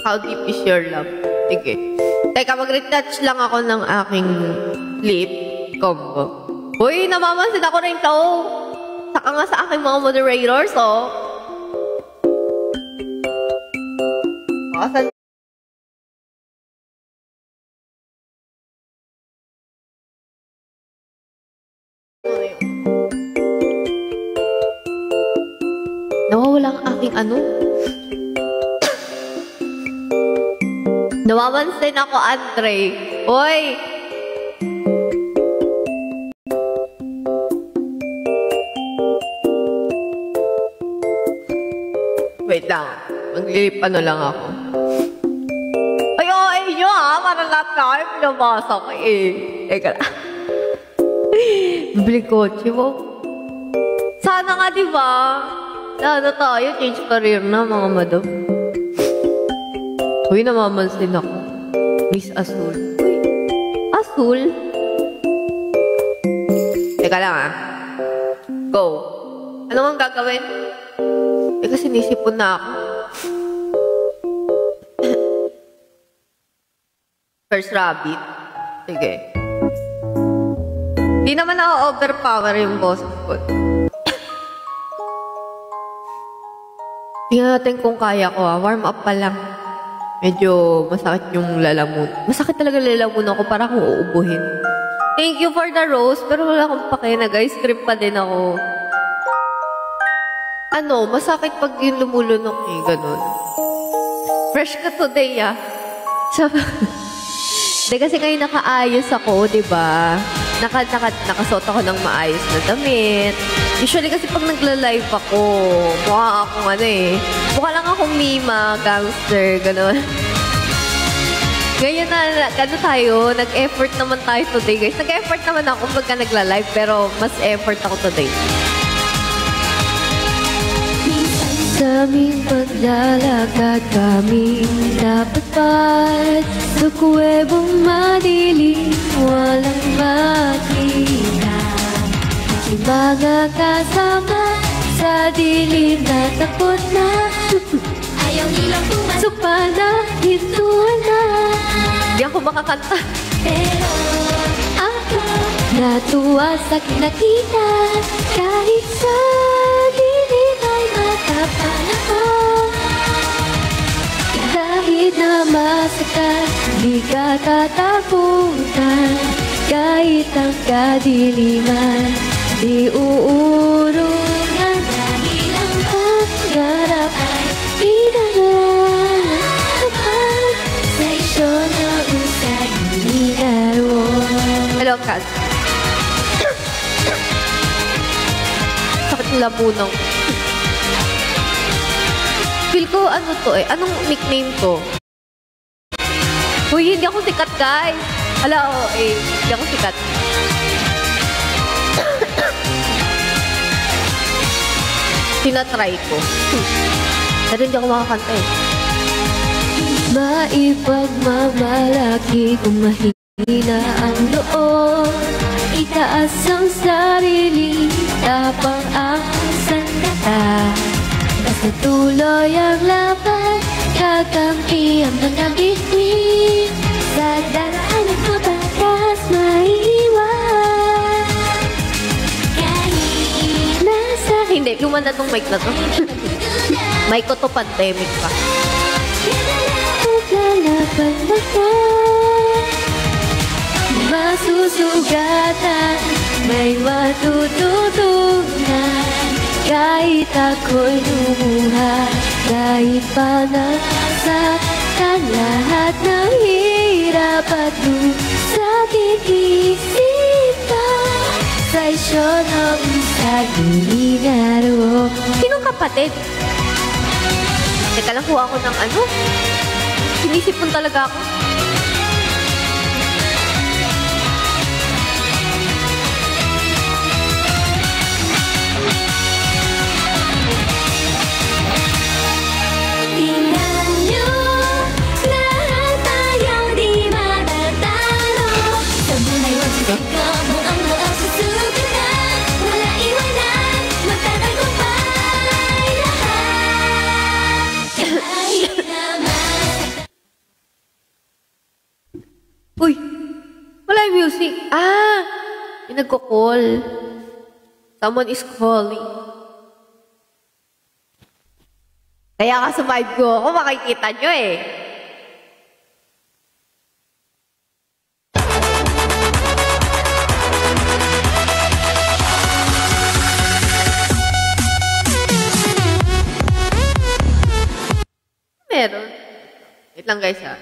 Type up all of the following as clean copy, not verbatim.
How deep is your love? Sige. Teka, mag-retouch lang ako ng aking lip combo. Uy, namamansin ako rin to. Saka nga sa aking mga moderators, oh. Asan? Nawawala ang aking ano? Nawamansin ako, Andre. Hoy! Wait lang. Maglilip ano lang ako. Ay, okay nyo ha. Para lahat na kayo pinabasa ko eh. Teka lang. Bibili kotse mo. Sana nga, diba? Sana tayo. Change career na, mga madam. Uy, namamansin ako. Miss Azul. Uy, Azul? Teka lang ah. Go. Ano ang gagawin? Kasi nisipon na ako. First rabbit. Sige. Di naman ako overpower yung boss ko. Tingnan natin kung kaya ko ah. Warm up pa lang. Medyo masakit yung lalamun. Masakit talaga lalamun ako para akong uubuhin. Thank you for the rose. Pero wala akong pake. Nag-ice cream pa din ako. Ano, masakit pag yung lumulunok eh. Ganun. Fresh ka today ah. Di kasi ngayon nakaayos ako, diba? Nakasuot ako ng maayos na damit. Usually kasi pag nagla-live ako, mukha akong ano eh. Mukha lang akong mima, gangster, gano'n. Ngayon na, ano tayo, nag-effort naman tayo today, guys. Nag-effort naman ako pagka nagla-live, pero mas effort ako today. Sa aming paglalakad kami dapat sa kuwebong madilim, walang makita. Aking mga kasama sa dilim na takot na ayaw nilang pumasok pa na hintuan na. Di ako makakanta. Pero ako natuwa sa kinakita kahit sa dilim ay matapang ako. Kahit na masaktan, di ka tatakutan. Kahit ang kadiliman, di uurungan. Dahil ang pangarap ay pinangarap sa isyo na usay ninaro. Hello, Kat. Sakit ng lamunang. Feel ko ano to eh. Anong nickname to? Uy, hindi ako sikat, guys. Hala, oh, eh. Hindi ako sikat. Tinatry ko. Pero hindi ako makakanta eh. Maipagmamalaki kung mahina ang loob. Itaas ang sarili, tapang ang sandata. Basta tuloy ang laban, kakampi ang mga bituin. Sa daraanan ko batas maiwan. Kahit nasa... Hindi, lumanda tong mic na to. Mic ko to, pandemic pa. Lalaban ako, masusugatan, may matututunan. Kahit ako'y lumuha, kahit pa nasaktan, lahat ng hirap at sakit isipan sa isyo ng saginaro. Sinong kapatid? Teka lang, kuha ko ng ano? Sinisipon talaga ako. Uy! Wala yung music. Ah! Yung nagko-call. Someone is calling. Kaya ka survive ko ako, makikita nyo eh. Meron. Wait lang guys ha.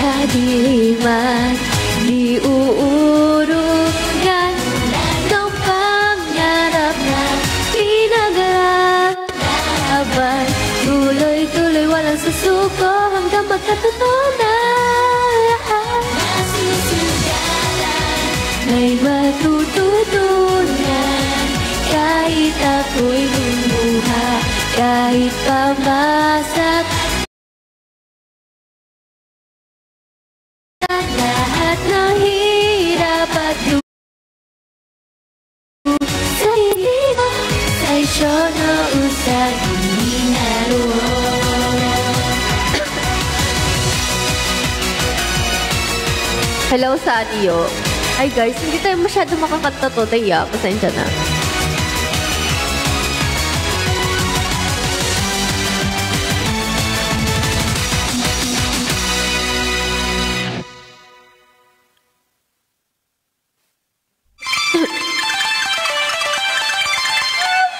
Kadiliman, di uurugan ng pangarap na pinaglaban. Tuloy-tuloy walang susuko hanggang magkatotoo na lahat. May matututunan kahit ako'y lumuha, kahit pamasak. Lahat ng hirap at sa iba sa isyo na usay naroon. Hello sa Adio. Ay guys, hindi tayo masyado makakanta today ah. Pasensya na.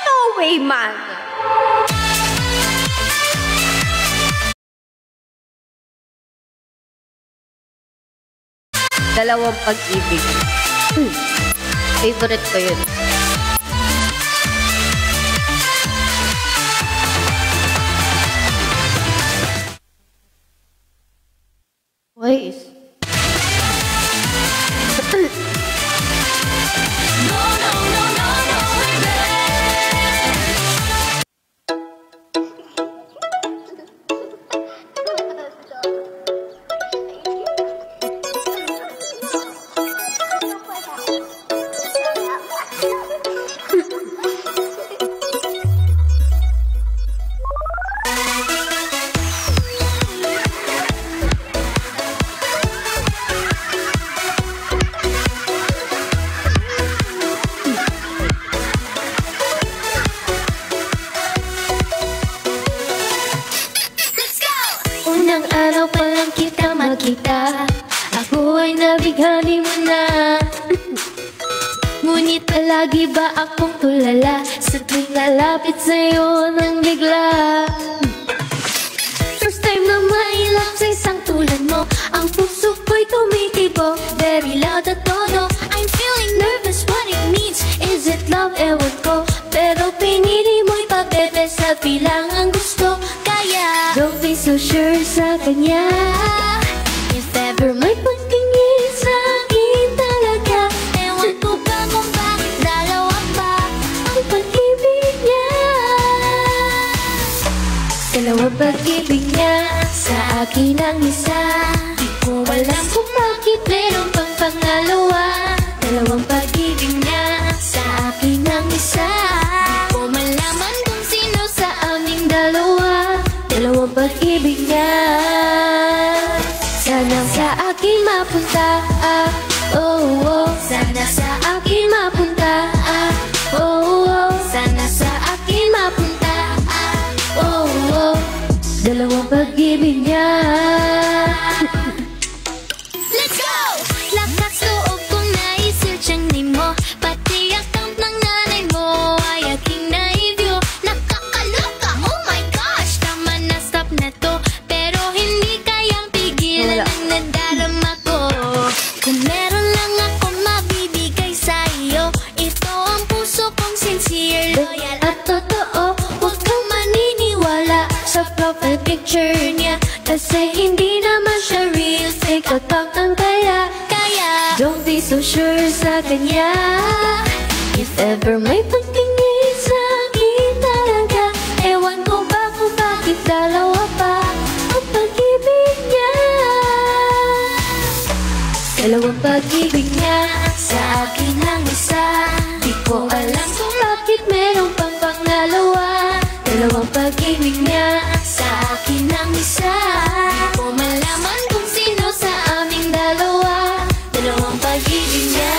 No way, man! Dalawang pag-ibig. Favorite ko yun. Wais. Unang araw pa lang kita makita, ako ay nabighani mo na. Ngunit palagi ba akong tulala sa tuwing lalapit sa'yo nang bigla? First time na mailap sa isang tulad mo, ang puso ko'y tumitibo, very loud at todo. I'm feeling nervous, what it means, is it love? Ewan ko, pero pinili mo'y pabebe sa bilang ang gusto. Kaya don't be so sure sa kanya. If ever may pagtingin sa akin talaga, ewan ko ba kung bakit dalawa pa ang pag-ibig niya. Dalawang pag-ibig niya, sa akin ang isa. Di ko alam kung bakit meron pang pangalawa. Dalawang pag-ibig niya, sa akin ang isa. Di ko malaman kung sino sa aming dalawa. Dalawang pag-ibig niya, sana sa akin mapunta. Oh, oh. Sana sa akin mapunta. Oh, oh. Sana sa akin mapunta. Oh, oh. Dalawang pag-ibig niya. Let's go! Lakas loob kong na-search ang name mo, pati account ng nanay mo ay aking na-view. Nakakaloka, oh my gosh, tama na, stop na to. Pero hindi kayang pigilan ang nadarama ko. Kung meron lang akong mabibigay sa iyo, ito ang puso kong sincere, loyal at totoo. Huwag kang maniniwala sa profile picture niya, kasi hindi naman siya real, fake at pakang kaya. Don't be so sure sa kanya. If ever may pagtingin sa akin talaga, ewan ko ba kung bakit dalawa pa ang pag-ibig niya. Dalawang pag-ibig niya, sa akin ang isa. Di ko alam kung bakit meron pang pangalawa. Dalawang pag-ibig niya sa akin ang isa. Di ko malaman kung sino sa aming dalawa. Dalawang pag-ibig niya.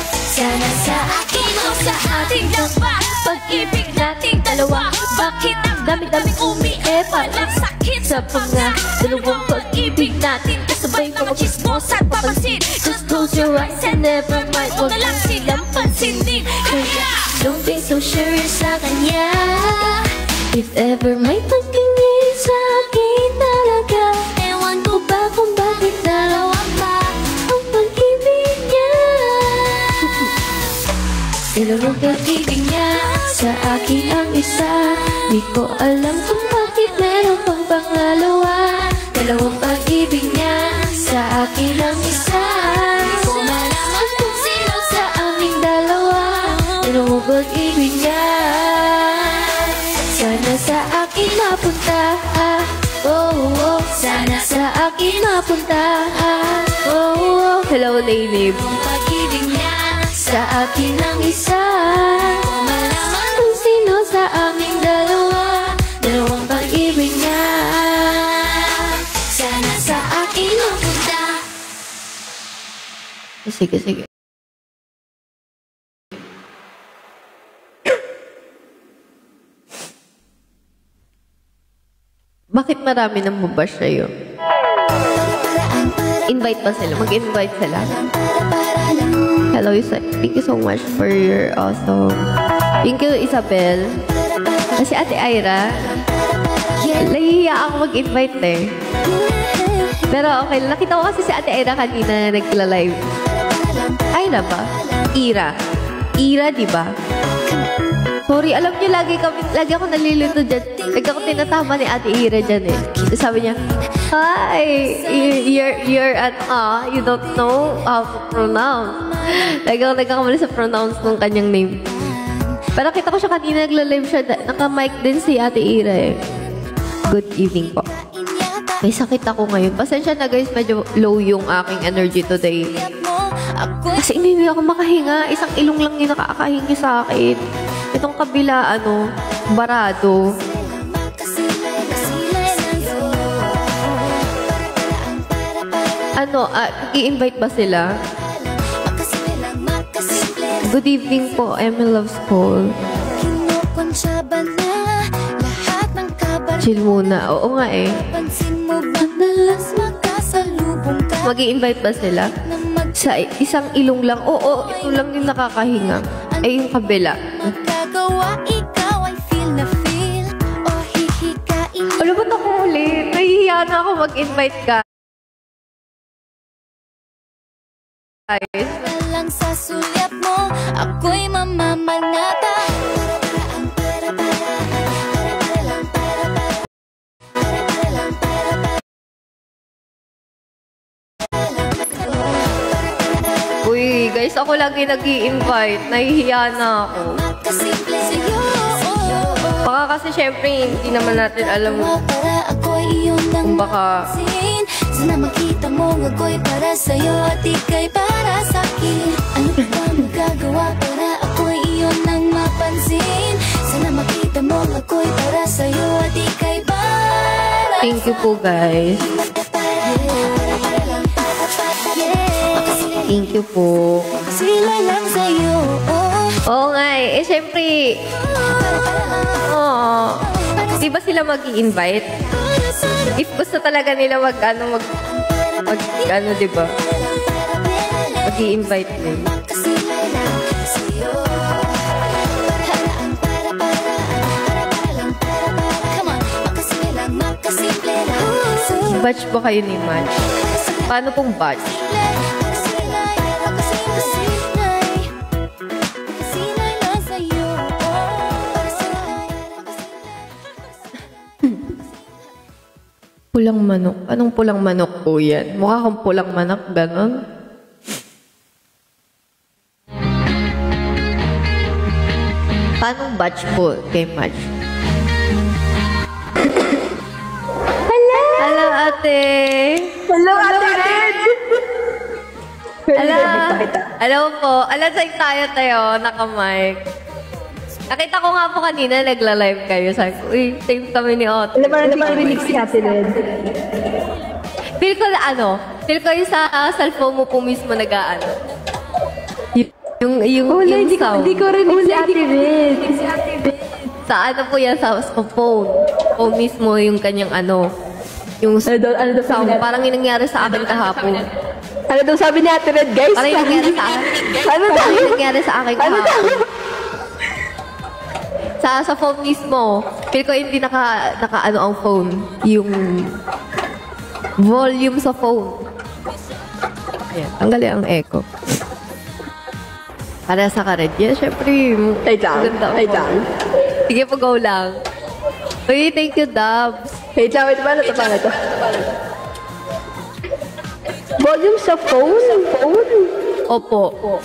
Sana sa akin o sa ating dalawa. Pag-ibig nating dalawa. Bakit ang dami-daming umie? Parang sakit sa panga. Dalawang pag-ibig natin kasabay mga chismos at papansin. Just close your eyes and never mind. Huwag na lang silang pansinin. Kaya don't be so sure sa kanya. If ever may pagtingin sa akin talaga, ewan ko ba kung bakit dalawa pa ang pag-ibig niya. Dalawang pag-ibig niya sa akin ang isa. Di ko alam kung bakit meron pang pangalawa. Dalawang pag-ibig niya sa akin ang isa. Di ko malaman kung sino sa aming dalawa. Dalawang pag-ibig niya. Sana sa akin mapunta. Oh, oh. Sana sa akin mapunta. Oh, oh. Hello, Lainib. Dalawang pag-ibig niya sa akin ang isa. Di ko malaman kung sino sa aming dalawa. Dalawang pag-ibig niya. Sana sa akin mapunta. Sige, sige. Bakit marami nang mabash sa'yo? Invite ba sila? Mag-invite sila? Hello, thank you so much for your awesome. Thank you, Isabel. Kasi Ate Ira, nahihiya ako mag-invite eh. Pero okay, nakita ko kasi si Ate Ira kanina nagla-live. Ira ba? Ira. Ira, di ba? Sorry, alam niyo, lagi ako nalilito dyan. Lagi ako tinatama ni Ate Ira dyan eh. Sabi niya, hi, you don't know how to pronounce. Lagi ako nagkakamali sa pronounce ng kanyang name. Pero kita ko siya kanina nagla-live siya. Naka-mic din si Ate Ira eh. Good evening po. May sakit ako ngayon. Pasensya na guys, medyo low yung aking energy today. Kasi hindi ako makahinga. Isang ilong lang yung nakakahingi sa akin. Itong kabila, barado. I-invite ba sila? Good evening po, Emmy Loves Call. Chill muna. Oo nga eh. Mag-i-invite ba sila? Sa isang ilong lang. Oo, ito lang yung nakakahinga. Ay, yung kabila. Ano ba't ako ulit? Nahihiya na ako mag-invite ka. Guys. Lang sa sulyap mo, ako'y mamamanata. Uy, guys, ako lagi nag-i-invite. Nahihiya na ako. Baka kasi syempre, hindi naman natin alam kung baka... Sana makita mo nga ako'y para sa'yo at ika'y para sa'kin. Ano pa ba magagawa para ako'y iyon nang mapansin? Sana makita mo nga ako'y para sa'yo at ika'y para. Thank you po guys. Thank you po. Sila lang sa'yo. Oo nga eh. Syempre, di ba sila mag-i-invite? If gusto talaga nila di ba? Mag-i-invite din. Batch ba kayo ni Match? Paano pong batch? Pulang manok. Anong pulang manok po yan? Mukha kang pulang manok, ganon. Paano batch po kay Match? Hello! Hello, ate! Hello, Ate Red! Hello! Hello po. Alam sa'yo tayo, naka-mic. Nakita ko nga po kanina, nagla-live kayo. Sabi ko, uy, same kami ni Otto. Alam mo, hindi ko rinig si Ate Red. Feel ko na feel ko yung sa cellphone mo po mismo nag-ano. Yung sound. Hindi ko rinig si Ate Red. Sa ano po yan, sa phone. Phone mismo yung kanyang yung Ano daw sound. Parang yung nangyari sa akin kahapon. Ano daw sabi ni Ate Red, guys? Parang yung nangyari sa akin. Ano daw? Parang yung nangyari sa akin kahapon. Sa phone mismo, feel ko hindi naka ang phone. Yung volume sa phone. Ayan, tanggalin ang echo. Para sa ka-red. Yeah, syempre. Ay, lang. Ay, lang. Sige, go lang. Uy, thank you, Dubs. Wait lang, paano to? Volume sa phone? Opo.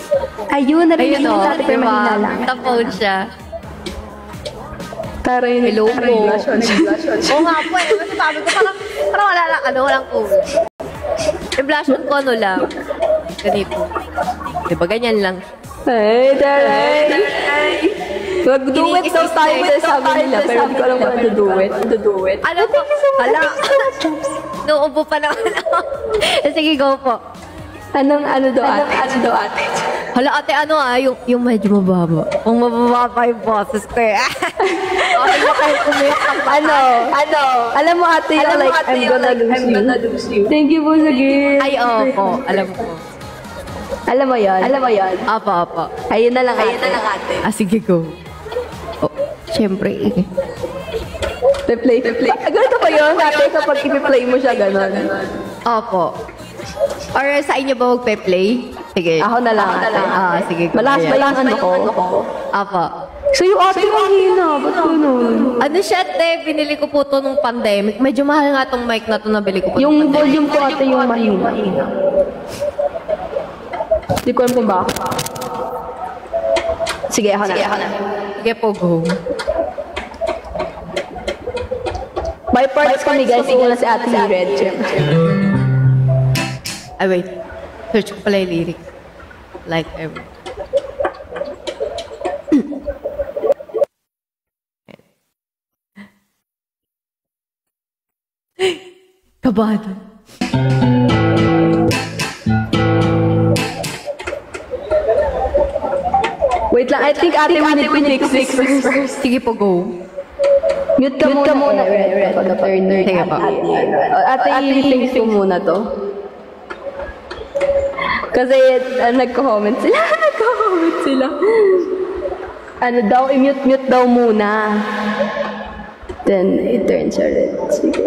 Ayun, narinig Ayun ko o, dati pero diba? mahina lang. Sa phone siya. Pero yun, Hello po. nag-blush. Oo nga po eh. Kasi sabi ko, parang wala lang, walang cool. Yung blush on ko, lang. Ganito. Diba, ganyan lang. Ay, taray. Mag-do-it daw tayo sa sabi nila, pero hindi ko alam kung do it. Ano po? Hala. Nauubo pa naman ako. Sige, go po. Anong ano daw ate? Hala, ate, yung medyo mababa. Kung mababa pa yung boses ko eh. Okay na kayo umiyak ka pa. Alam mo ate, I'm gonna lose you. Thank you po sa gift. Ay, opo. Alam ko. Alam mo yon? Apa. Ayun na lang ate. Sige, go. Oh, syempre eh. Play. Ganito pa yun, ate, kapag ipi-play mo siya, gano'n. Opo. Or sa inyo ba magpe-play? Sige. Ako na lang, ate. Sige. go. Malakas ba yung ano ko? Apa. So yung ate mo hina, ba't gano'n? Ano siya, te? Binili ko po to nung pandemic. Medyo mahal nga tong mic na to nabili ko po. Yung volume ko ate yung mahina. Hindi ko alam kung bakit. Sige, ako na. Sige po, go. By parts kami guys, yung una si Ate Red. Ay, wait. Search ko pala yung lyrics. Like ever. Kabado. Wait lang, I think ate we need to fix first. Sige po, go. Mute ka muna. Sige po. Ate, i-fix ko muna to. Kasi nagko-comment sila. Ano daw, i-mute daw muna. Then, i-turn siya red. Sige.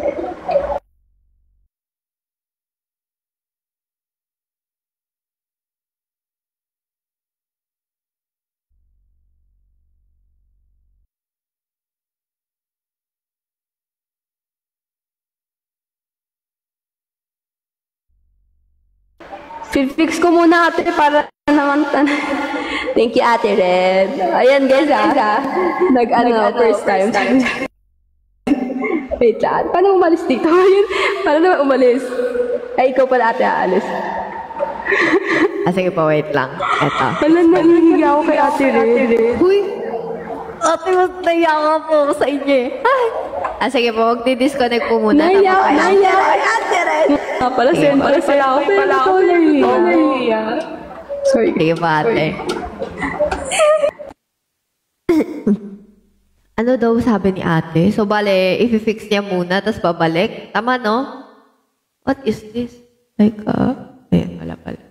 Fix ko muna ate para naman Thank you ate Red. Ayan guys first time. Wait lang. Paano umalis dito? Paano naman umalis? Ay, ikaw pala ate aalis. Sige po, wait lang. Eto. Wala nanghihingi ako kay ate Red. Uy! Ate, mas naiya ka po ako sa inyo eh. Sige po, magdi-disconnect po muna. Naiya kay ate Red. Pala ako. Pero ito naiya. Sorry. Sige pa, ate. Ano daw sabi ni ate? So, bale, i-fix niya muna, tapos babalik. Tama, no? What is this? Like, ayan, wala pala.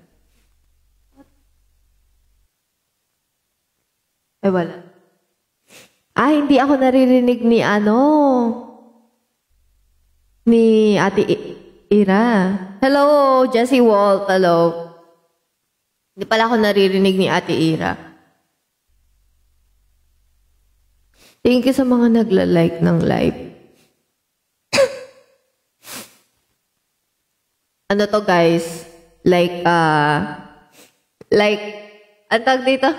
Ay, wala. Hindi ako naririnig ni ni Ate Ira. Hello, Jessie Walt. Hello. Hindi pala ako naririnig ni Ate Ira. Thank you sa mga nagla-like ng live. Ano to guys? Like, ang tawag dito?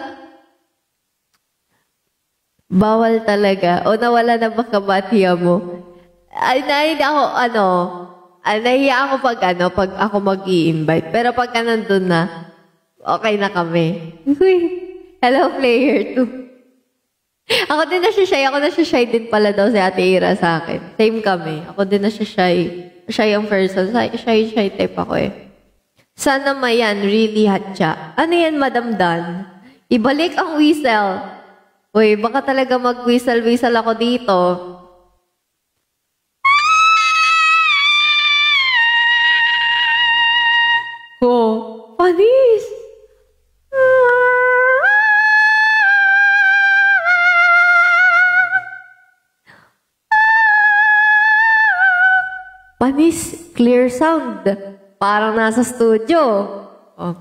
Bawal talaga. O nawala na ba kabatiya mo? Hindi ako, nahiya ako pag ako mag-i-invite. Pero pagka nandun na, okay na kami. Hello, player 2. Ako din na-shy. Ako na-shy din pala daw si Ate Ira sa akin. Same kami. Ako din na-shy. Shy ang person. Shy type ako eh. Sana mayan, really hatcha. Ano yan, Madam Dan? Ibalik ang whistle. Uy, baka talaga mag-whistle ako dito. Oh, panis! Panis, clear sound. Parang nasa studio. Oh.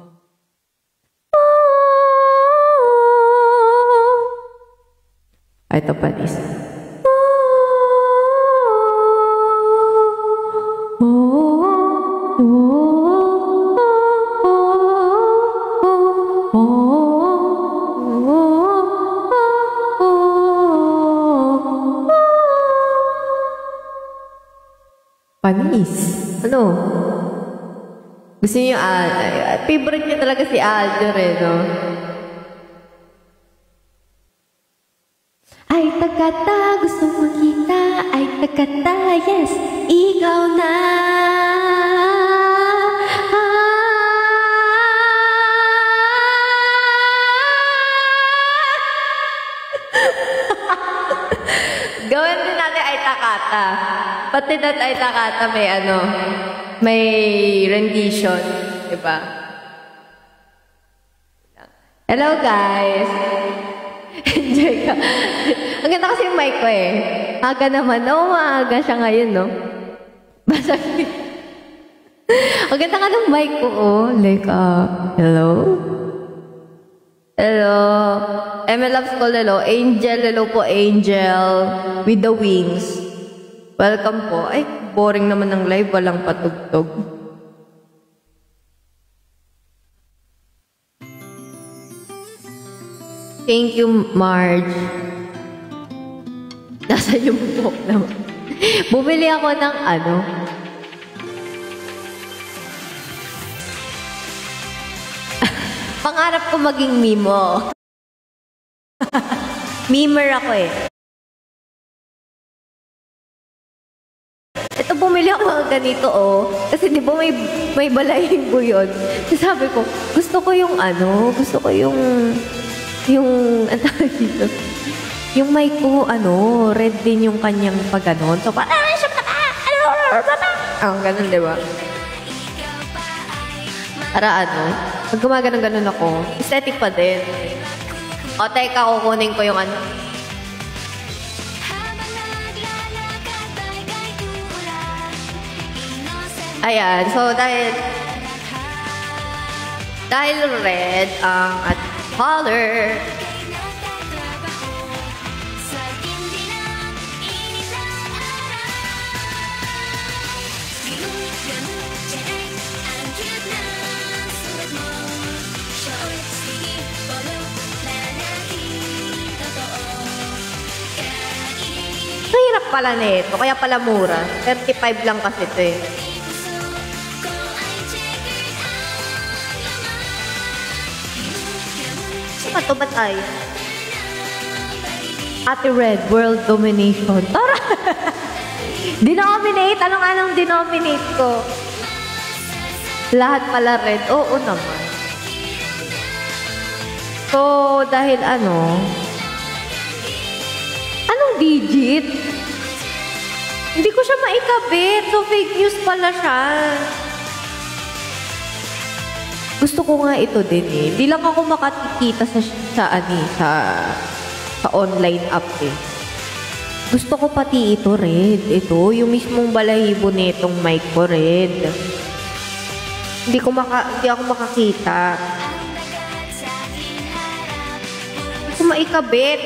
Ay, ito panis. Panis. Ano? Gusto niyo, favorite niyo talaga si Aljo rin, no? Ay, takata, gusto makita. Ay, takata, yes, ikaw na. Gawin din natin ay takata. Pati natin ay takata may rendition, diba? Hello guys! Enjoy ka. Ang ganda kasi yung mic ko eh. Aga naman. Oo, maaga siya ngayon, no? Basta ang ganda ka ng mic ko, oh. Like, hello? Hello? ML Loves Call, hello. Angel, hello po, Angel. With the wings. Welcome po. Ay, boring naman ng live. Walang patugtog. Thank you, Marge. Nasa yung book naman. Bumili ako ng pangarap ko maging mimo. Memer ako eh. Ito, bumili ako ng ganito, oh. Kasi di ba may balahibo yun. Kasi sabi ko, gusto ko yung dito. Yung mic ko, red din yung kanyang pag-ganon. So, ganun, di ba? Para pag gumaganon-ganon ako, aesthetic pa din. O, teka, kukunin ko yung Ayan, so dahil red ang color, hirap pala nito, kaya pala mura. 35 lang kasi ito eh. Ito ba tayo? Ate Red, World Domination. Tara! Denominate? Anong denominate ko? Lahat pala red. Oo naman. So, dahil anong digit? Hindi ko siya maikabit. So, fake news pala siya. Gusto ko nga ito din eh. Hindi lang ako makikita sa online app eh. Gusto ko pati ito red. Ito, yung mismong balahibo nitong mic ko red. Hindi ako makakita. Hindi ko maikabit.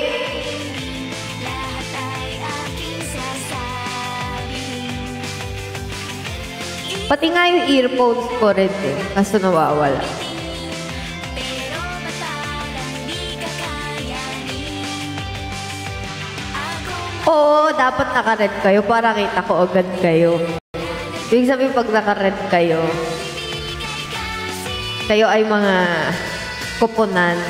Pati nga yung earphones ko red eh. Kaso nawawala. Oo, dapat naka-red kayo para kita ko agad kayo. Ibig sabihin pag naka-red kayo, kayo ay mga kuponan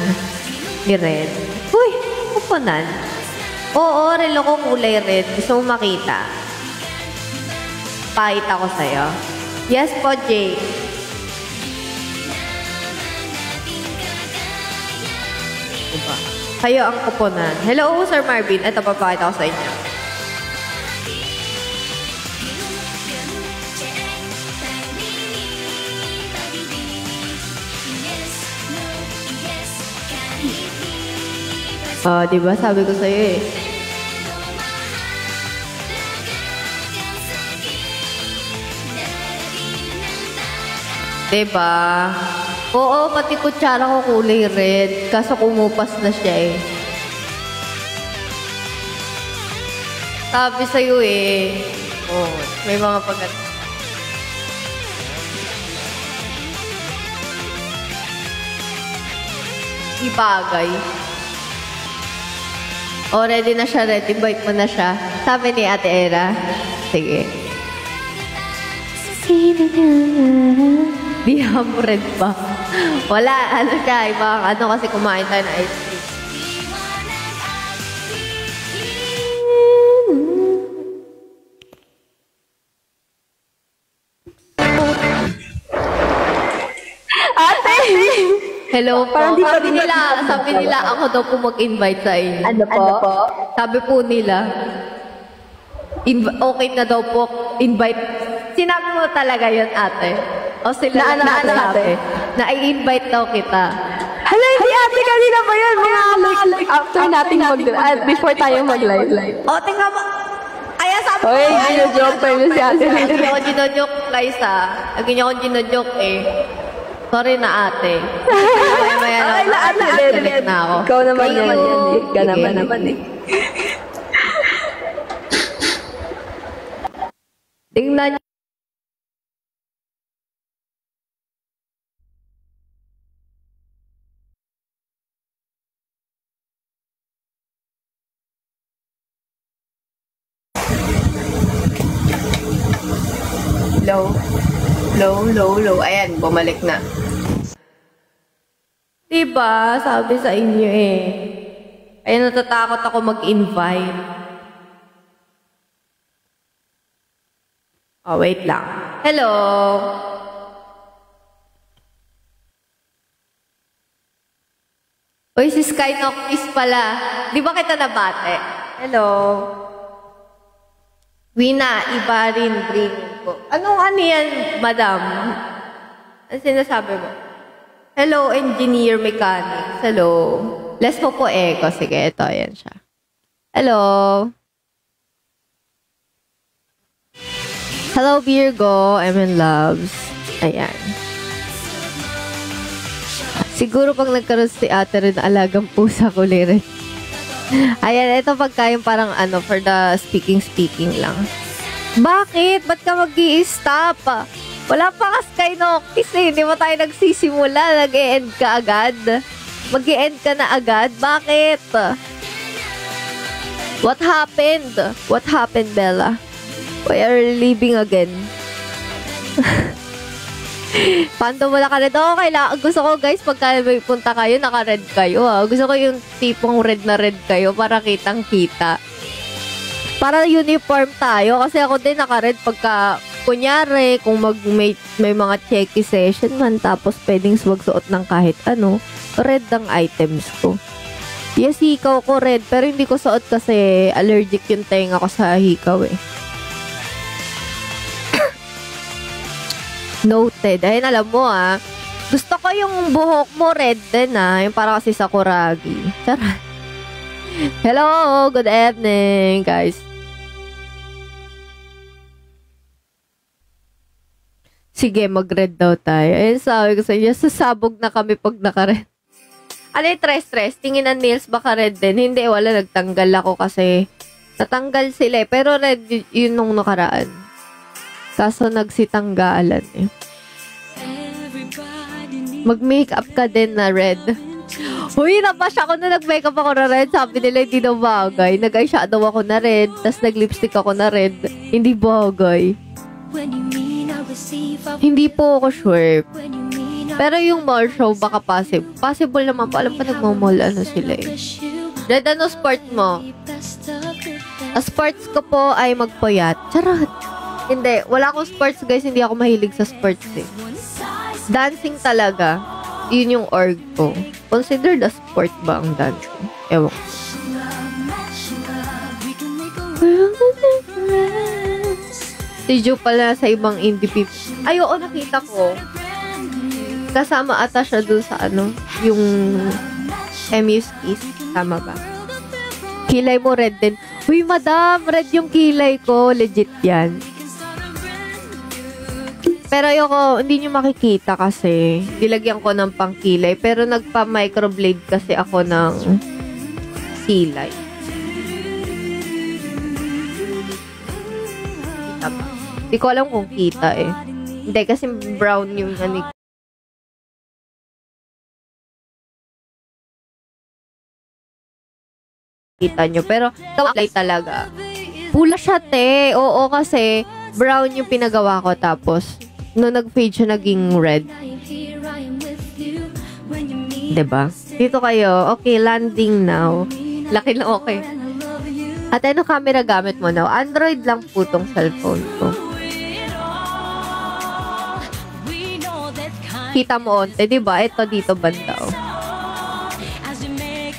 ni red. Uy, kuponan. Oo, relo ko kulay red. Gusto mo makita? Pakita ko sa'yo. Yes po, Jay. Diba? Kayo ang kuponan. Hello, Sir Marvin. Ito, papakita ko sa inyo. Oh, diba? Sabi ko sa'yo eh. Diba? Oo, pati kutsara ko kulay red. Kaso kumupas na siya eh. Sabi sa'yo eh. Oh, may mga pagkat... Ibagay. Oh, ready na siya, red. Invite mo na siya. Sabi ni Ate Era. Sige. Di red pa. Wala, ano siya, ibang ano kasi kumain tayo na ice cream. Ate! Hello po. Parang di pa Sabi nila ako daw po mag-invite sa inyo. Ano po? Sabi po nila, okay na daw po invite. Sinabi mo talaga yun, ate. O sila na ate? Na i-invite daw kita. Hala, hindi ate, kanina ba yan? Mga like, after nating before tayo mag-live. O, tingnan mo. Kaya sabi ko. Oy, gino-joke pa yun si ate. Lagi niyo akong gino-joke, guys, ha. Lagi niyo akong gino-joke, eh. Sorry na, ate. Maya-maya Ay, na ate. na ako. Ikaw naman Thank yan. you. Ikaw naman eh. Tingnan niyo. Low. Ayan, bumalik na. Diba? Sabi sa inyo eh. Kaya natatakot ako mag-invite. Oh, wait lang. Hello? Uy, si Sky Noctis pala. Di ba kita nabate? Hello? Wina, iba rin drink ko. Ano yan, madam? Ano sinasabi mo? Hello, engineer mechanics. Hello. Less po echo. Sige, ito. Ayan siya. Hello. Hello, Virgo. I'm in loves. Ayan. Siguro pag nagkaroon si ate rin alagang pusa ko rin. Ayan, ito pagka yung parang ano, for the speaking lang. Bakit? Ba't ka mag-i-stop? Wala pa ka Sky Noctis eh. Hindi mo tayo nagsisimula. Nag-e-end ka agad. Mag-e-end ka na agad. Bakit? What happened? What happened, Bella? Why are you leaving again? Pando mo naka-red. Okay lang. Gusto ko guys, pagka may punta kayo, naka-red kayo. Gusto ko yung tipong red na red kayo para kitang-kita. Para uniform tayo. Kasi ako din naka-red pagka, kunyari, kung may mga checky session man, tapos pwedeng magsuot ng kahit ano, red ang items ko. Yes, hikaw ko red. Pero hindi ko suot kasi allergic yung tenga ko sa hikaw eh. Noted. Ayun, alam mo gusto ko yung buhok mo red din yung para kasi sakuragi. Charot. Hello, good evening, guys. Sige, mag-red daw tayo. Ayun, sabi ko sa inyo, sasabog na kami pag naka-red. Ano yung tres? Tingin ng nails baka red din. Hindi, wala. Nagtanggal ako kasi natanggal sila eh. Pero red yun nung nakaraan. Kaso nagsitanggalan eh. Mag-makeup ka din na red. Uy, napasya ko na nag-makeup ako na red. Sabi nila hindi na bagay. Nag-eyeshadow ako na red. Tapos nag-lipstick ako na red. Hindi bagay. Hindi po ako sure. Pero yung mall show baka possible. Possible naman po. Alam pa nagmamall ano sila eh. Red ano sport mo? Sports ko po ay magpuyat. Charot. Hindi. Wala akong sports, guys. Hindi ako mahilig sa sports eh. Dancing talaga. Yun yung org ko. Considered a sport ba ang dancing? Ewan ko. Si Ju pala sa ibang indie people. Ay, oo, nakita ko. Kasama ata siya dun sa ano, yung MU's Kiss. Tama ba? Kilay mo red din. Uy, madam, red yung kilay ko. Legit yan. Pero ayoko, hindi nyo makikita kasi nilagyan ko ng pangkilay. Pero nagpa-microblade kasi ako ng kilay. Kita ba? Hindi ko alam kung kita eh. Hindi, kasi brown yung ano. Kita nyo. Pero, apply talaga. Pula siya, te. Oo, kasi brown yung pinagawa ko. Tapos, nung nag-fade siya, naging red. Diba? Dito kayo. Okay, landing now. Laki na okay. At ano camera gamit mo now? Android lang po tong cellphone ko. Kita mo onte, diba? Ito dito banda, oh.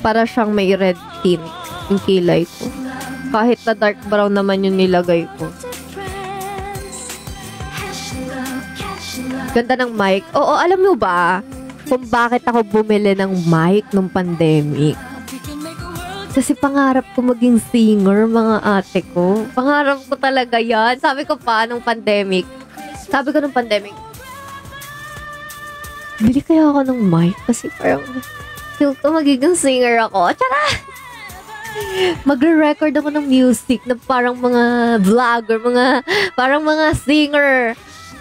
Para siyang may red tint yung kilay ko. Kahit na dark brown naman yung nilagay ko. Ganda ng mic. Oo, alam mo ba kung bakit ako bumili ng mic nung pandemic? Kasi pangarap ko maging singer, mga ate ko. Pangarap ko talaga yan. Sabi ko pa nung pandemic. Sabi ko nung pandemic, bili kaya ako ng mic kasi parang feel ko magiging singer ako. Tara! Magre-record ako ng music na parang mga vlogger, parang mga singer.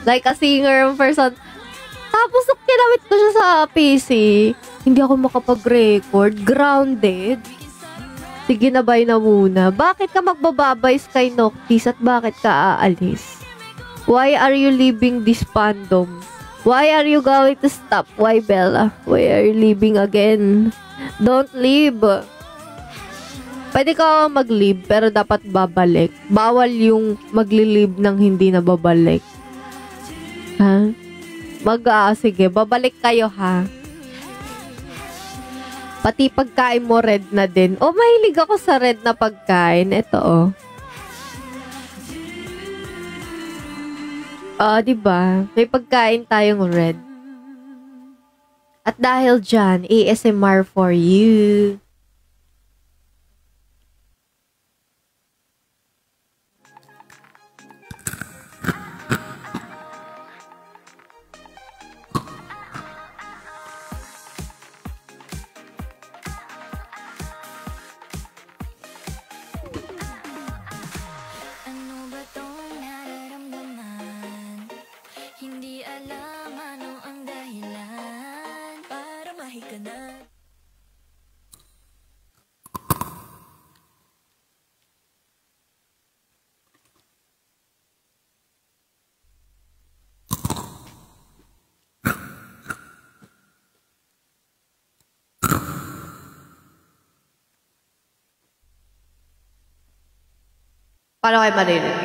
Like a singer person. Tapos, kinamit ko siya sa PC. Hindi ako makapag-record. Grounded. Sige na, bye na muna. Bakit ka magbababay, Sky Noctis? At bakit ka aalis? Why are you leaving this fandom? Why are you going to stop? Why, Bella? Why are you leaving again? Don't leave. Pwede ka mag-leave, pero dapat babalik. Bawal yung magli-leave nang hindi na babalik. Ha? Sige, babalik kayo, ha? Pati pagkain mo, red na din. Oh, mahilig ako sa red na pagkain. Ito, oh. Diba? May pagkain tayong red. At dahil dyan, ASMR for you. Paano kayo marinig?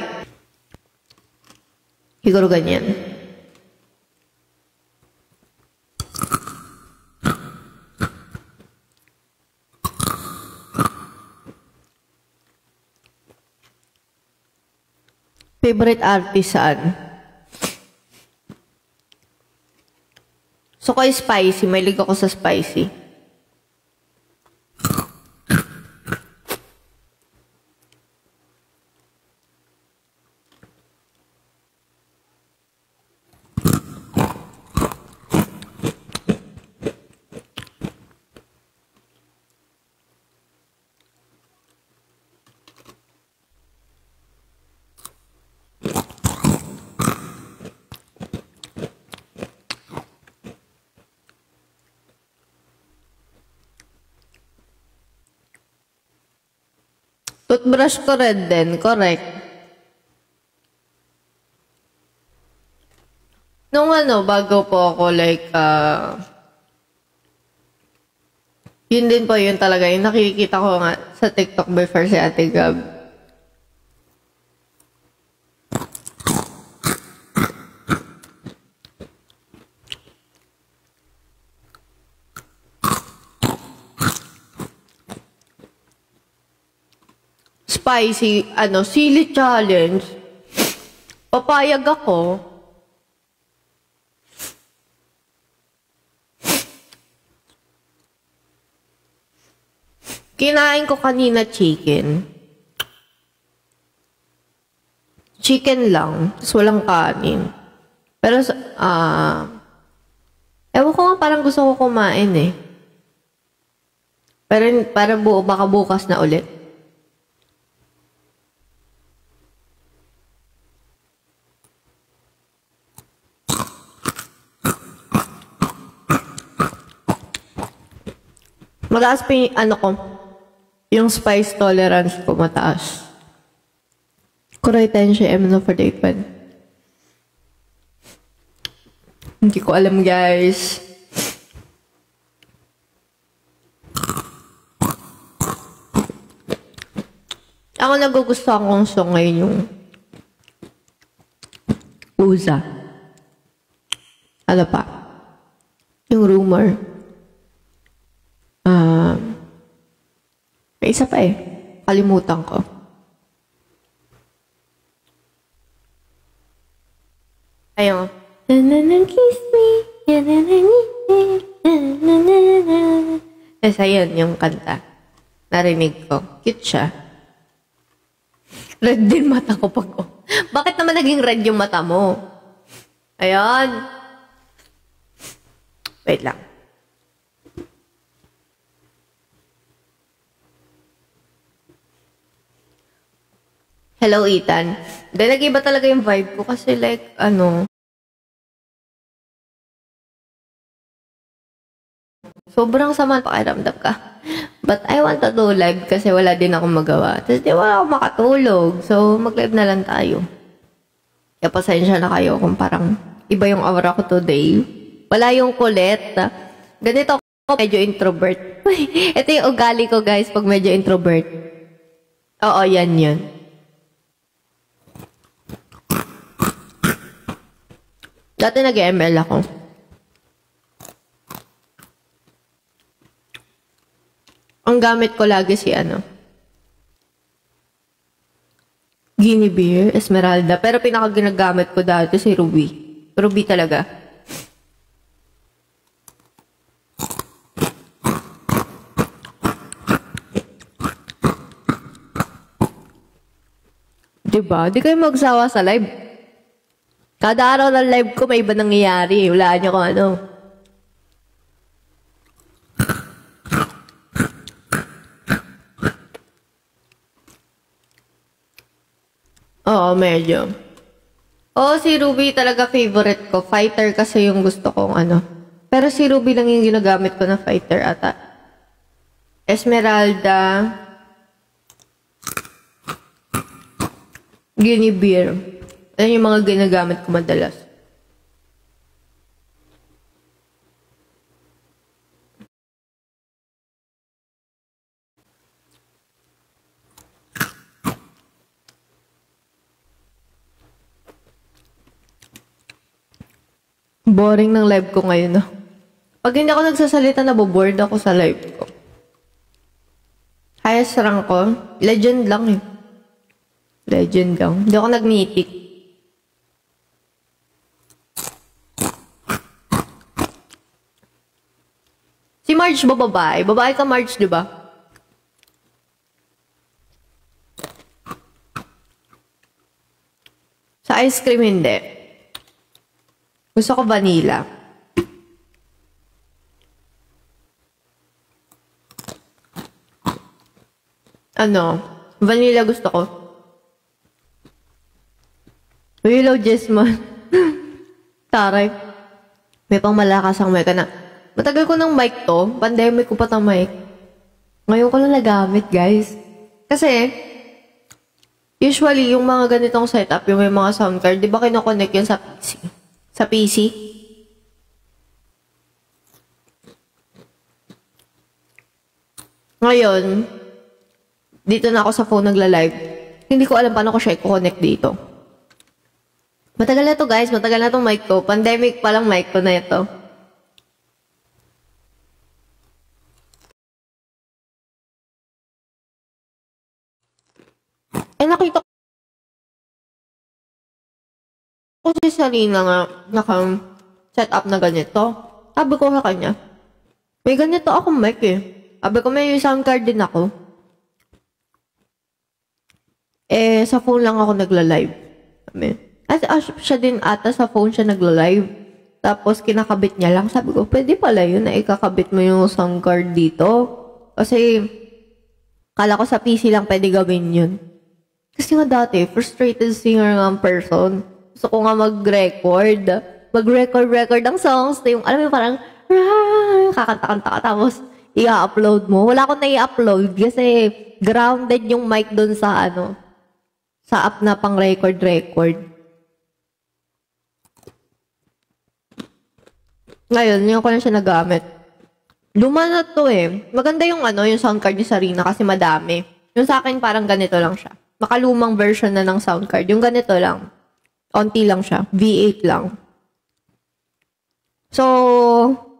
Siguro ganyan. Favorite artist saan? So, kayo spicy. Mahilig ako sa spicy. Toothbrush ko red din, correct. Nung bago po ako, like, yun din po, yun talaga. Yung nakikita ko nga sa TikTok before si Ate Gab. spicy, sili challenge. Papayag ako. Kinain ko kanina chicken. Chicken lang, tapos walang kanin. Pero, ewan ko nga, parang gusto ko kumain eh. Pero parang baka bukas na ulit. Mataas pa yung spice tolerance ko mataas. Kuray siya na for day pan. Hindi ko alam, guys. Ako nagugustuhan kong song ngayon yung Uza. Ano pa? Yung Rumor. May isa pa eh. Kalimutan ko. Ayun. Kiss me. Yes, ayun yung kanta. Narinig ko. Cute siya. Red din mata ko pag... Bakit naman naging red yung mata mo? Ayun. Wait lang. Hello, Ethan. Dahil nag-iba talaga yung vibe ko kasi like, sobrang sama pakiramdam ka. But I want to do live kasi wala din ako magawa. Tapos di wala ako makatulog. So, mag-live na lang tayo. Kaya pasensya na kayo kung parang iba yung aura ko today. Wala yung kulit. Ganito ako, medyo introvert. Ito yung ugali ko, guys, pag medyo introvert. Oo, yan. Dati nag-ML ako. Ang gamit ko lagi si Guinea Esmeralda. Pero pinaka-ginagamit ko dati si Ruby. Ruby talaga. Diba? Di kayo magsawa sa live. Kada araw ng live ko, may iba nangyayari. Wala niyo kung ano. Oo, medyo. Oo, si Ruby talaga favorite ko. Fighter kasi yung gusto kong Pero si Ruby lang yung ginagamit ko na fighter ata. Esmeralda. Guinea. Yan yung mga ginagamit ko madalas. Boring ng live ko ngayon, no? Pag hindi ako nagsasalita, naboboard ako sa live ko. Highest rank ko, legend lang eh. Legend lang. Hindi ako nag-mythic. Si Marge ba babae? Babae ka, Marge, di ba? Sa ice cream, hindi. Gusto ko vanilla. Vanilla gusto ko. Willow Jesmond. Taray. May pang malakas ang mic na. Matagal ko ng mic to. Pandemic ko pa ng mic. Ngayon ko lang nagamit, guys. Kasi, usually, yung mga ganitong setup, yung may mga sound card, di ba kinoconnect yun sa PC? Sa PC? Ngayon, dito na ako sa phone nagla-live. Hindi ko alam paano ko siya i-connect dito. Matagal na to, guys. Matagal na tong mic ko. Pandemic pa lang mic ko na ito. Kasi Sarina nga, naka-set up na ganito. Sabi ko sa kanya, may ganito akong mic eh. Sabi ko, may sound card din ako. Sa phone lang ako nagla-live. At siya din ata sa phone siya nagla-live. Tapos kinakabit niya lang. Sabi ko, pwede pala yun na ikakabit mo yung sound card dito. Kasi, kala ko sa PC lang pwede gawin yun. Kasi nga dati, frustrated singer nga ang person. Gusto ko nga mag-record. Mag-record ang songs. Yung, alam mo parang, kakanta-kanta ka. Tapos, i-upload mo. Wala akong na-i-upload kasi grounded yung mic doon sa sa app na pang record. Ngayon, yung ko lang siya nagamit. Luma na to eh. Maganda yung yung sound card ni Sarina kasi madami. Yung sa akin parang ganito lang siya. Makalumang version na ng sound card. Yung ganito lang. Onti lang siya. V8 lang. So,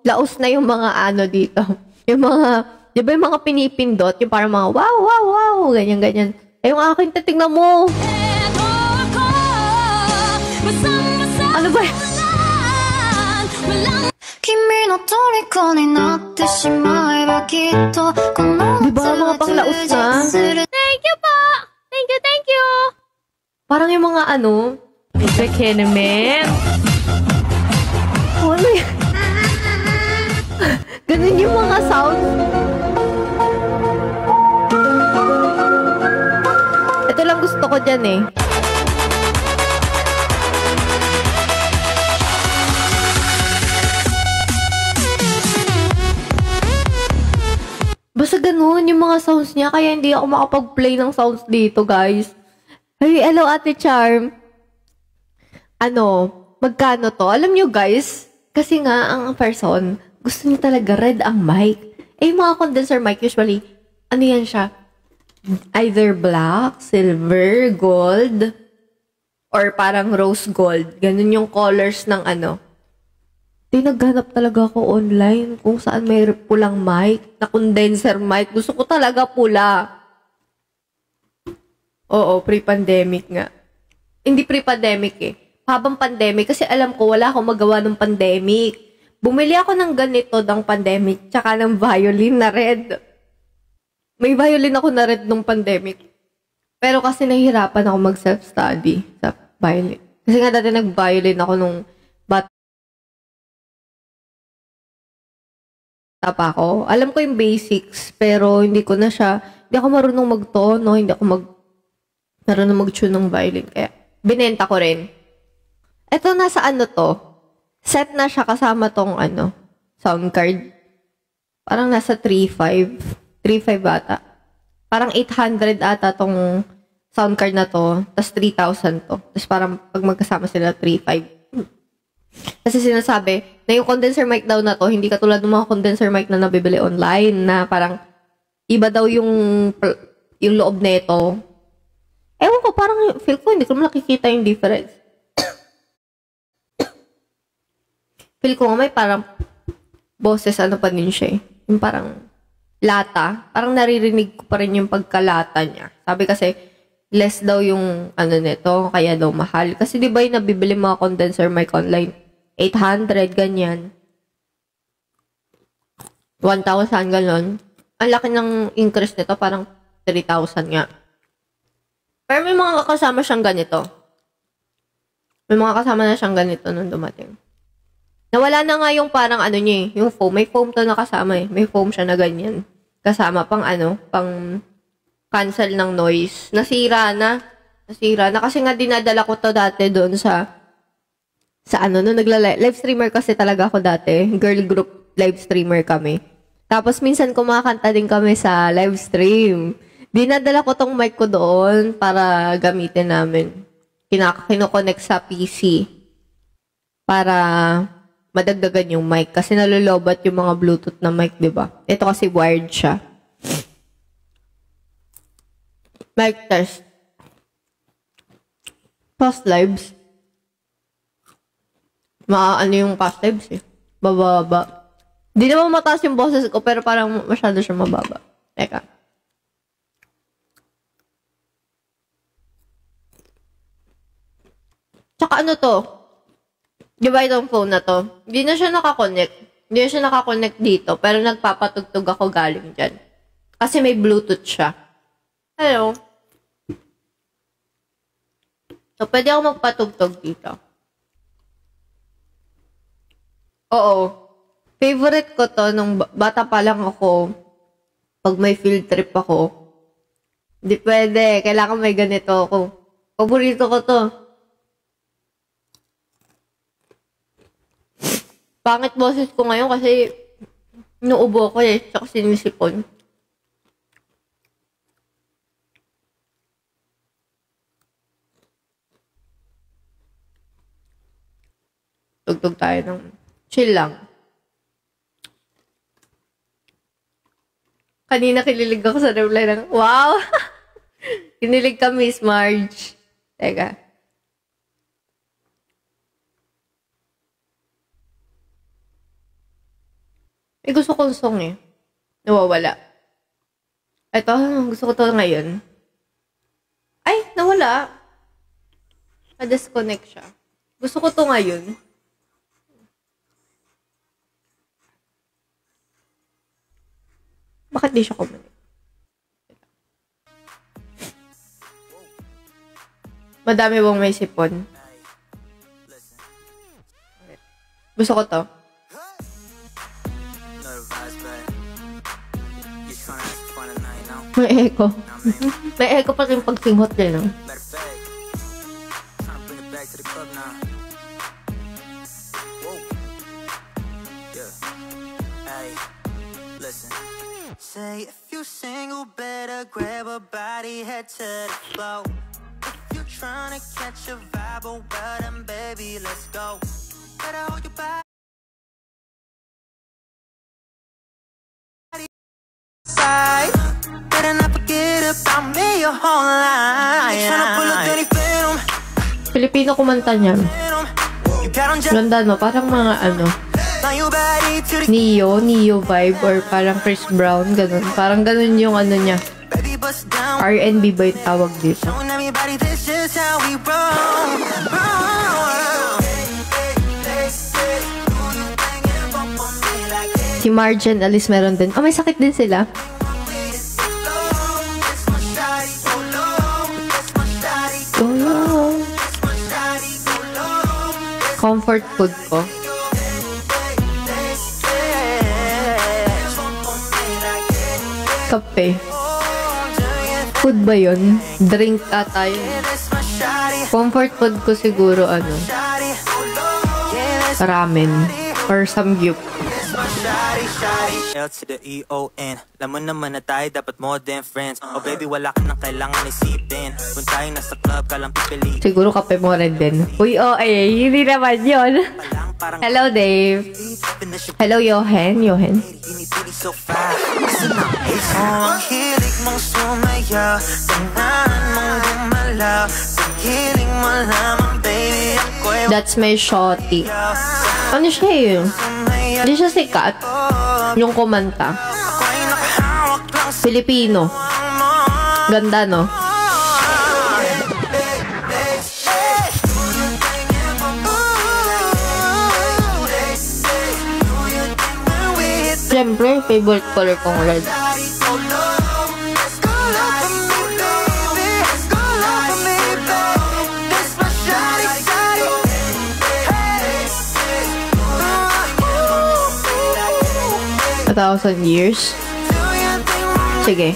laos na yung mga dito. Yung mga, di ba yung mga pinipindot? Yung parang mga wow, ganyan. Yung akin, titignan mo. Ano ba? Di ba mga panglaos na? Thank you po! Thank you! Parang yung mga Bekenemen. ano yan? Ganun yung mga sounds. Ito lang gusto ko dyan eh. Basta ganun yung mga sounds niya. Kaya hindi ako makapag-play ng sounds dito, guys. Hey, hello, Ate Charm. Magkano to? Alam nyo, guys, kasi nga, ang person, gusto niya talaga red ang mic. Yung mga condenser mic, usually, yan siya? Either black, silver, gold, or parang rose gold. Ganun yung colors ng Naghanap talaga ako online kung saan may pulang mic, na condenser mic. Gusto ko talaga pula. Oo, pre-pandemic nga. Hindi pre-pandemic eh. Habang pandemic, kasi alam ko wala akong magawa ng pandemic. Bumili ako ng ganito ng pandemic, tsaka ng violin na red. May violin ako na red nung pandemic. Pero kasi nahihirapan ako mag-self-study sa violin. Kasi nga dati nag-violin ako nung bata pa ako. Alam ko yung basics, pero hindi ako marunong mag-tono, hindi ako marunong mag-tune ng violin. Kaya, binenta ko rin. Ito, nasa to? Set na siya kasama tong sound card. Parang nasa 3.5. 3.5 ata. Parang 800 ata tong sound card na to. Tapos 3,000 to. Tapos parang pag magkasama sila, 3.5. Kasi sinasabi na yung condenser mic daw na to, hindi katulad ng mga condenser mic na nabibili online na parang iba daw yung loob na ito. Ewan ko, parang feel ko, hindi ko nakikita yung difference. Feel ko nga may parang boses pa din siya eh. Yung parang lata. Parang naririnig ko pa rin yung pagkalata niya. Sabi kasi, less daw yung nito, kaya daw mahal. Kasi di ba yung nabibili mga condenser mic online? 800, ganyan. 1,000, ganon. Ang laki ng increase nito, parang 3,000 nga. Pero may mga kasama siyang ganito. May mga kasama na siyang ganito nung dumating. Nawala na nga yung parang niya eh, yung foam. May foam to na kasama eh. May foam siya na ganyan. Kasama pang pang cancel ng noise. Nasira na. Kasi nga dinadala ko to dati doon sa live streamer kasi talaga ako dati. Girl group live streamer kami. Tapos minsan kumakanta din kami sa live stream. Dinadala ko tong mic ko doon para gamitin namin. Kinoconnect sa PC para madagdagan yung mic. Kasi nalulobat yung mga Bluetooth na mic, di ba? Ito kasi wired siya. Mic test. Past lives. Yung past lives eh. Bababa. Di naman mataas yung boses ko, pero parang masyado siya mababa. Teka. Tsaka to? Di ba itong phone na to? Hindi na siya nakakonect. Hindi na siya nakakonect dito. Pero nagpapatugtog ako galing dyan. Kasi may Bluetooth siya. Hello. So, pwede ako magpatugtog dito. Oo. Favorite ko to nung bata pa lang ako. Pag may field trip ako. Hindi pwede. Kailangan may ganito ako. Paborito ko to. Pangit boses ko ngayon kasi inuubo ko eh. Tsaka sinisipon. Tugtog tayo ng chill lang. Kanina kinilig ako sa reply ng, wow! Kinilig ka, Miss Marge. Teka. Gusto kong song eh. Nawawala. Ito, gusto ko to ngayon. Ay, nawala. Na-disconnect siya. Gusto ko to ngayon. Bakit di siya kumalit? Madami bang may sipon? Gusto ko to. May echo. May echo pa rin pag singhot din, no? Say if you single, better grab a body, head to the floor. If you tryna catch a vibe, oh well then baby, let's go. Better hold your body side. Better not forget about me your whole life. Tryna pull up any film. Pilipino kumanta niyan. Ganda, no? Parang mga ano, Neo vibe or parang Chris Brown, ganun. Parang ganun yung ano niya. R&B ba yung tawag dito? Si Marge and Alice meron din. Oh, may sakit din sila. Oh. Comfort food ko. Kape. Food ba yun? Drink ata yun. Comfort food ko siguro ano, ramen or samgyup. L to the E-O-N. Alam mo naman na tayo dapat more than friends. Oh baby, wala ka nang kailangan isipin. Kung tayo nasa club ka lang pipili. Siguro kape mo rin din. Uy, hindi naman yun. Hello, Dave. Hello, Johan. Johan. Ang hilig mong sumaya, tanahan mong gumalaw. Pagiling mo lamang, baby, ako'y That's my shorty. Ano siya eh? Hindi siya sikat. Yung kumanta. Filipino. Ganda, no? Siyempre, favorite color kong red. A 1,000 years. Sige.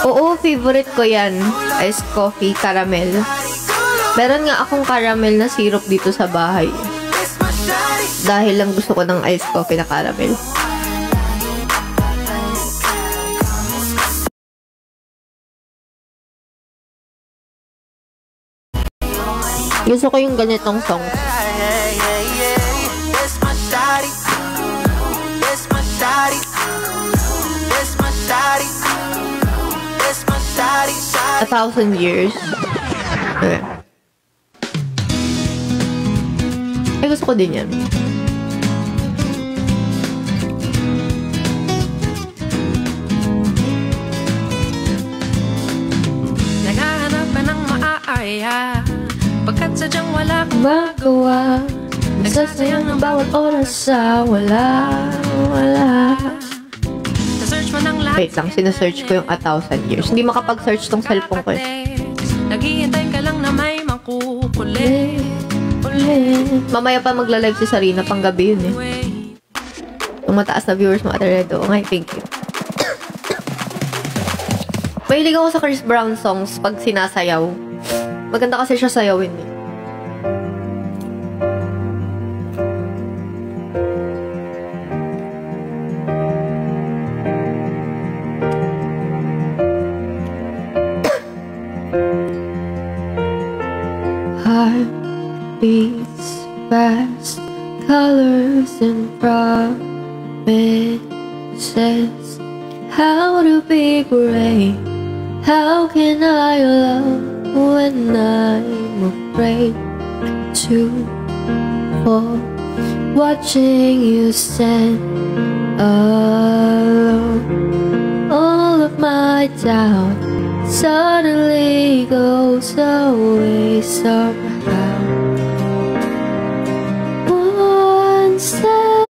Oo, favorite ko yan. Iced coffee, caramel. Meron nga akong caramel na syrup dito sa bahay. Dahil lang gusto ko ng iced coffee na caramel. Gusto ko yung ganitong song. A 1,000 years. Okay. Ay, gusto ko din yan. Naghahanap ka ng maaaya, pagkat sadyang wala kang Magawa. Nagsasayang ng bawat oras sa wala. Search mo ng lahat. Wait lang, sinesearch ko yung 1,000 years. Hindi makapag-search tong cellphone ko eh. Naghihintay ka lang na may makukulit. Mamaya pa magla-live si Sarina pang gabi yun eh. Yung mataas na viewers mo, Ate Redo. Okay, thank you. Mahilig ako sa Chris Brown songs pag sinasayaw. Maganda kasi siya sayawin eh. Heart beats fast, colors and promises. How to be great? How can I love when I'm afraid to fall? Watching you stand alone, all of my doubt suddenly goes away somehow. One step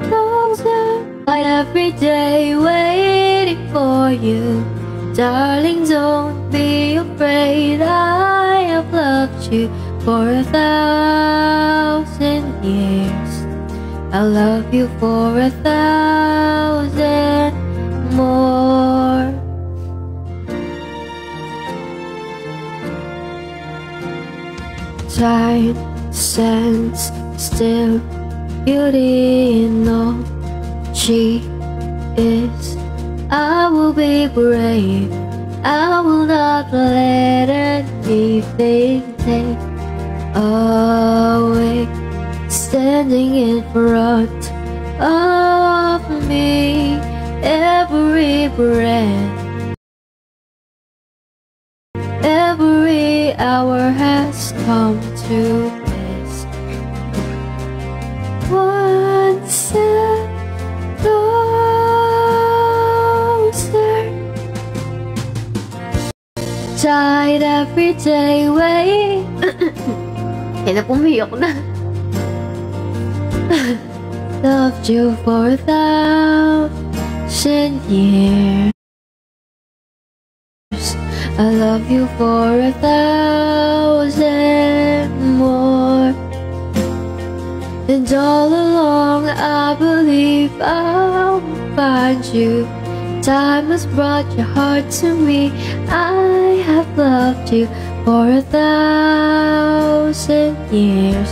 closer, like every day waiting for you. Darling, don't be afraid, I have loved you for 1,000 years. I'll love you for 1,000 more. Time stands still, beauty in all she is. I will be brave, I will not let anything take away. Standing in front of me, every breath, every hour has come to this. One step closer, tired every day, wait. Kaya na pumiyak na. Loved you for 1,000 years. I love you for 1,000 more. And all along I believe I'll find you. Time has brought your heart to me. I have loved you for 1,000 years.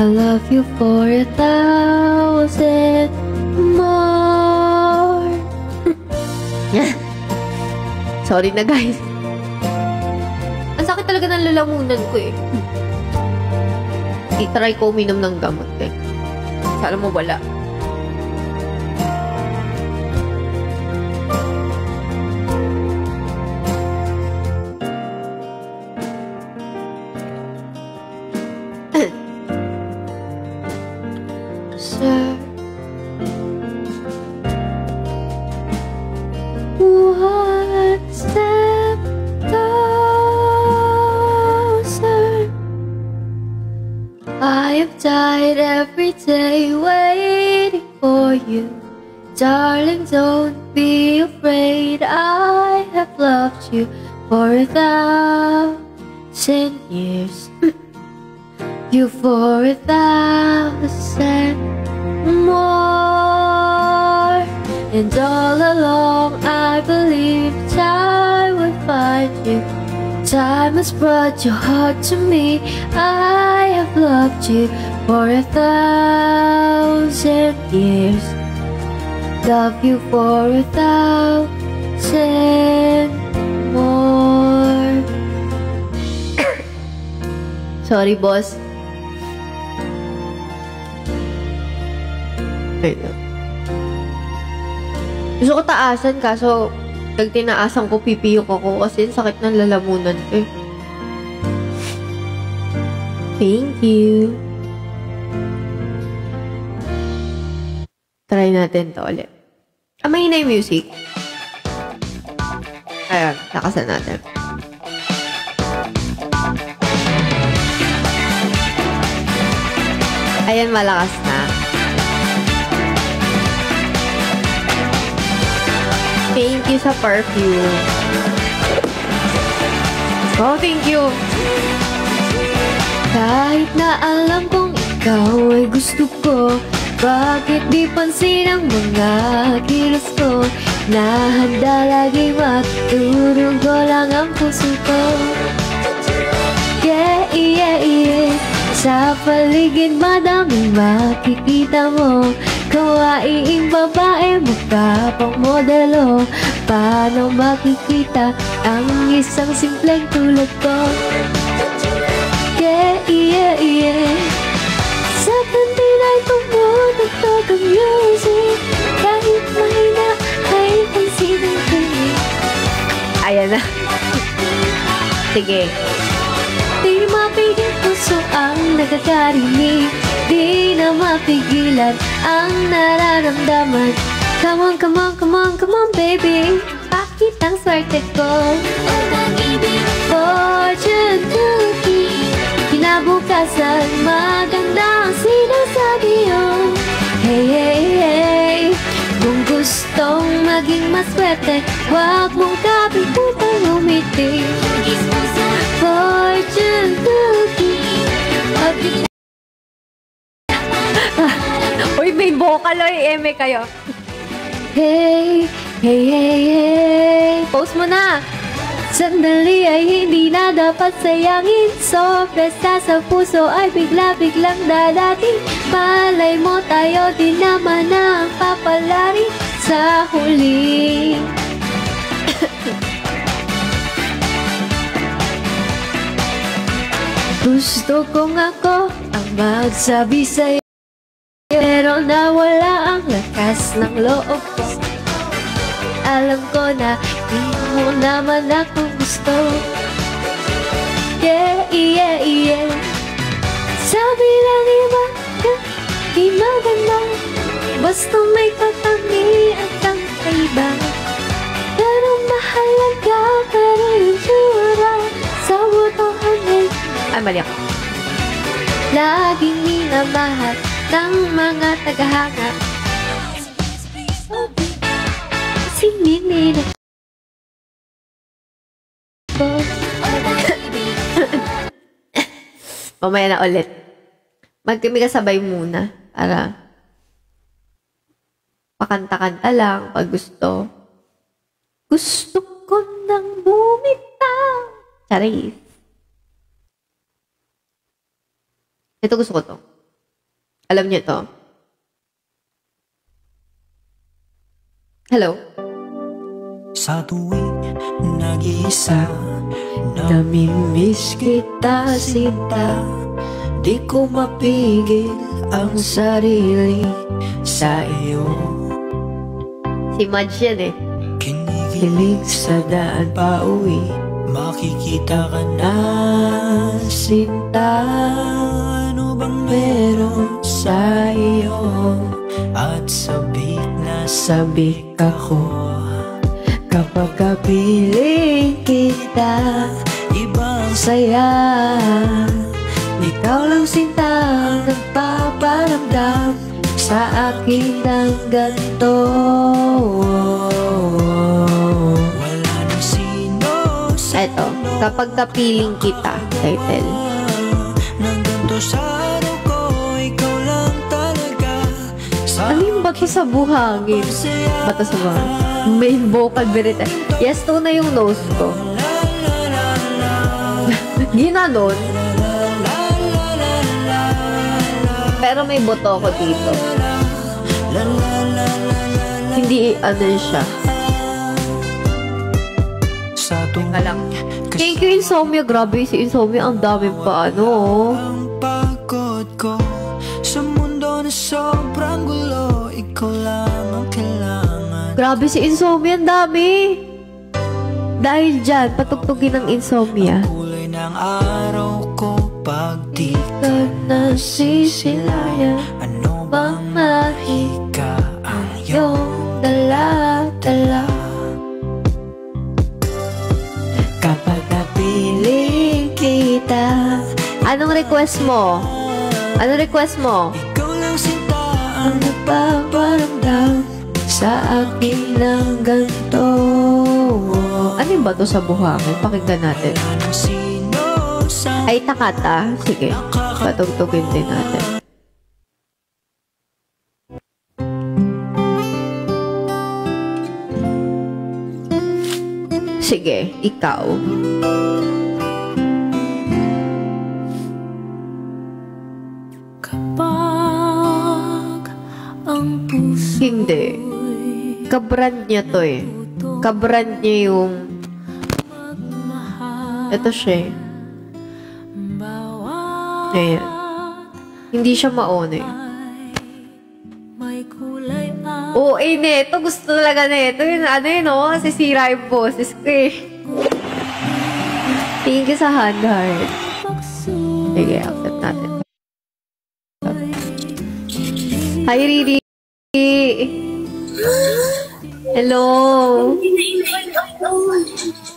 I love you for 1,000 more. Sorry na guys. Ang sakit talaga ng lalamunan ko eh. I-try ko uminom ng gamot eh. Sana mo wala. Sir, one step closer. I have died every day waiting for you. Darling, don't be afraid, I have loved you for 1,000 years. You for 1,000 more. And all along I believed I would find you. Time has brought your heart to me. I have loved you for 1,000 years. Love you for 1,000 more. Sorry, boss. Gusto ko taasan kaso pag tinaasan ko pipiyok ako kasi sakit ng lalamunan ko eh. Thank you. Try natin to ulit. Mahina yung music. Ayan, lakasan natin. Ayan, malakas na. Thank you sa perfume. Oh, thank you. Kahit na alam kong ikaw ay gusto ko, bakit di pansin ang mga kilos ko? Nahanda lagi matulog ko lang ang puso ko. Yeah, yeah, yeah. Sa paligid madaming makikita mo, kawaiing babae, mukha pang modelo. Paano makikita ang isang simpleng tulad ko? Yeah, yeah, yeah. Sa kantina'y tumutugtog ang music, kahit mahina ay pansin ang tinig. Ayan na. Sige. Di mapigil puso ang nagkakarinig, di na mapigilan ang nararamdaman. Come on, come on, come on, come on, baby. Bakit ang swerte ko? O pag-ibig, fortune cookie. Kinabukasan, maganda ang sinasabi yun. Hey, hey, hey. Kung gustong maging maswerte, huwag mong kapitutang umiti. Fortune cookie. Uy, may vocal o eme kayo. Hey, hey, hey, hey. Post mo na. Sandali ay hindi na dapat sayangin. Sorpresa sa puso ay bigla-biglang dadating. Malay mo tayo din naman ang papalari sa huli. Gusto kong ako ang magsabi sa'yo, pero nawala ang lakas ng loob ko. Alam ko na di mo naman ako gusto. Yeah, yeah, yeah. Sabi lang iba, di maganda, basta may katangian kang kaiba. Pero mahalaga, pero yung tsura sa butuhan ay... Ay, mali ako. Laging minamahal ng mga tagahanga. Singinin ako. Mamaya na ulit. Magkami kasabay muna para pakanta-kanta lang pag gusto. Gusto ko nang bumitaw. Charis. Ito gusto ko to. Alam niyo to. Hello? Sa tuwing nag-iisa, Namimiss kita, sinta. Di ko mapigil ang sarili sa iyo. Si Madge yan eh. Kilig sa daan pa uwi, makikita ka na. sinta. Ano bang Meron sa iyo at sabik na sabik ako. Kapag kapiling kita, ibang saya. Ikaw lang sinta ang nagpaparamdam sa akin ng ganito. wala na sino sa Eto, kapag kapiling kita, title. ng ganito sa araw ko, ikaw lang talaga. Sa Ano yung bato sa buhangin? Bato sa buhangin. Main vocal verita. Yes, to na yung nose ko. Ginanon. Pero may boto ko dito. Hindi ano siya. sa tuwing Alam. Thank you, Insomnia. Grabe si Insomnia. Ang dami pa, ano. ang pagod ko sa mundo na sobrang gulo, ikaw lang ang kailangan. Grabe si Insomnia. Ang dami. Dahil dyan, patugtugin ng Insomnia. Kulay ng araw ko pag di Ka nasisilayan. ano bang Pamahika ang iyong yung dala-dala. request mo? Ano request mo? Ikaw lang sinta ang Nagpaparamdam sa akin ng ganito. Ano yung bato sa buhangin? Pakinggan natin. ng sino sa Ay, Takata. Sige. Patugtugin din natin. Sige, ikaw. Kapag ang puso Hindi. Kabrand niya to eh. Kabrand niya yung... Ito siya eh. Ayan. Hindi siya maone. may kulay Oo, eh, neto. Gusto talaga neto. Yun, ano yun, oh. Sisira yung boses ko eh. Tingin ka sa hand heart. Sige, accept natin. Hi, Riri. Hello.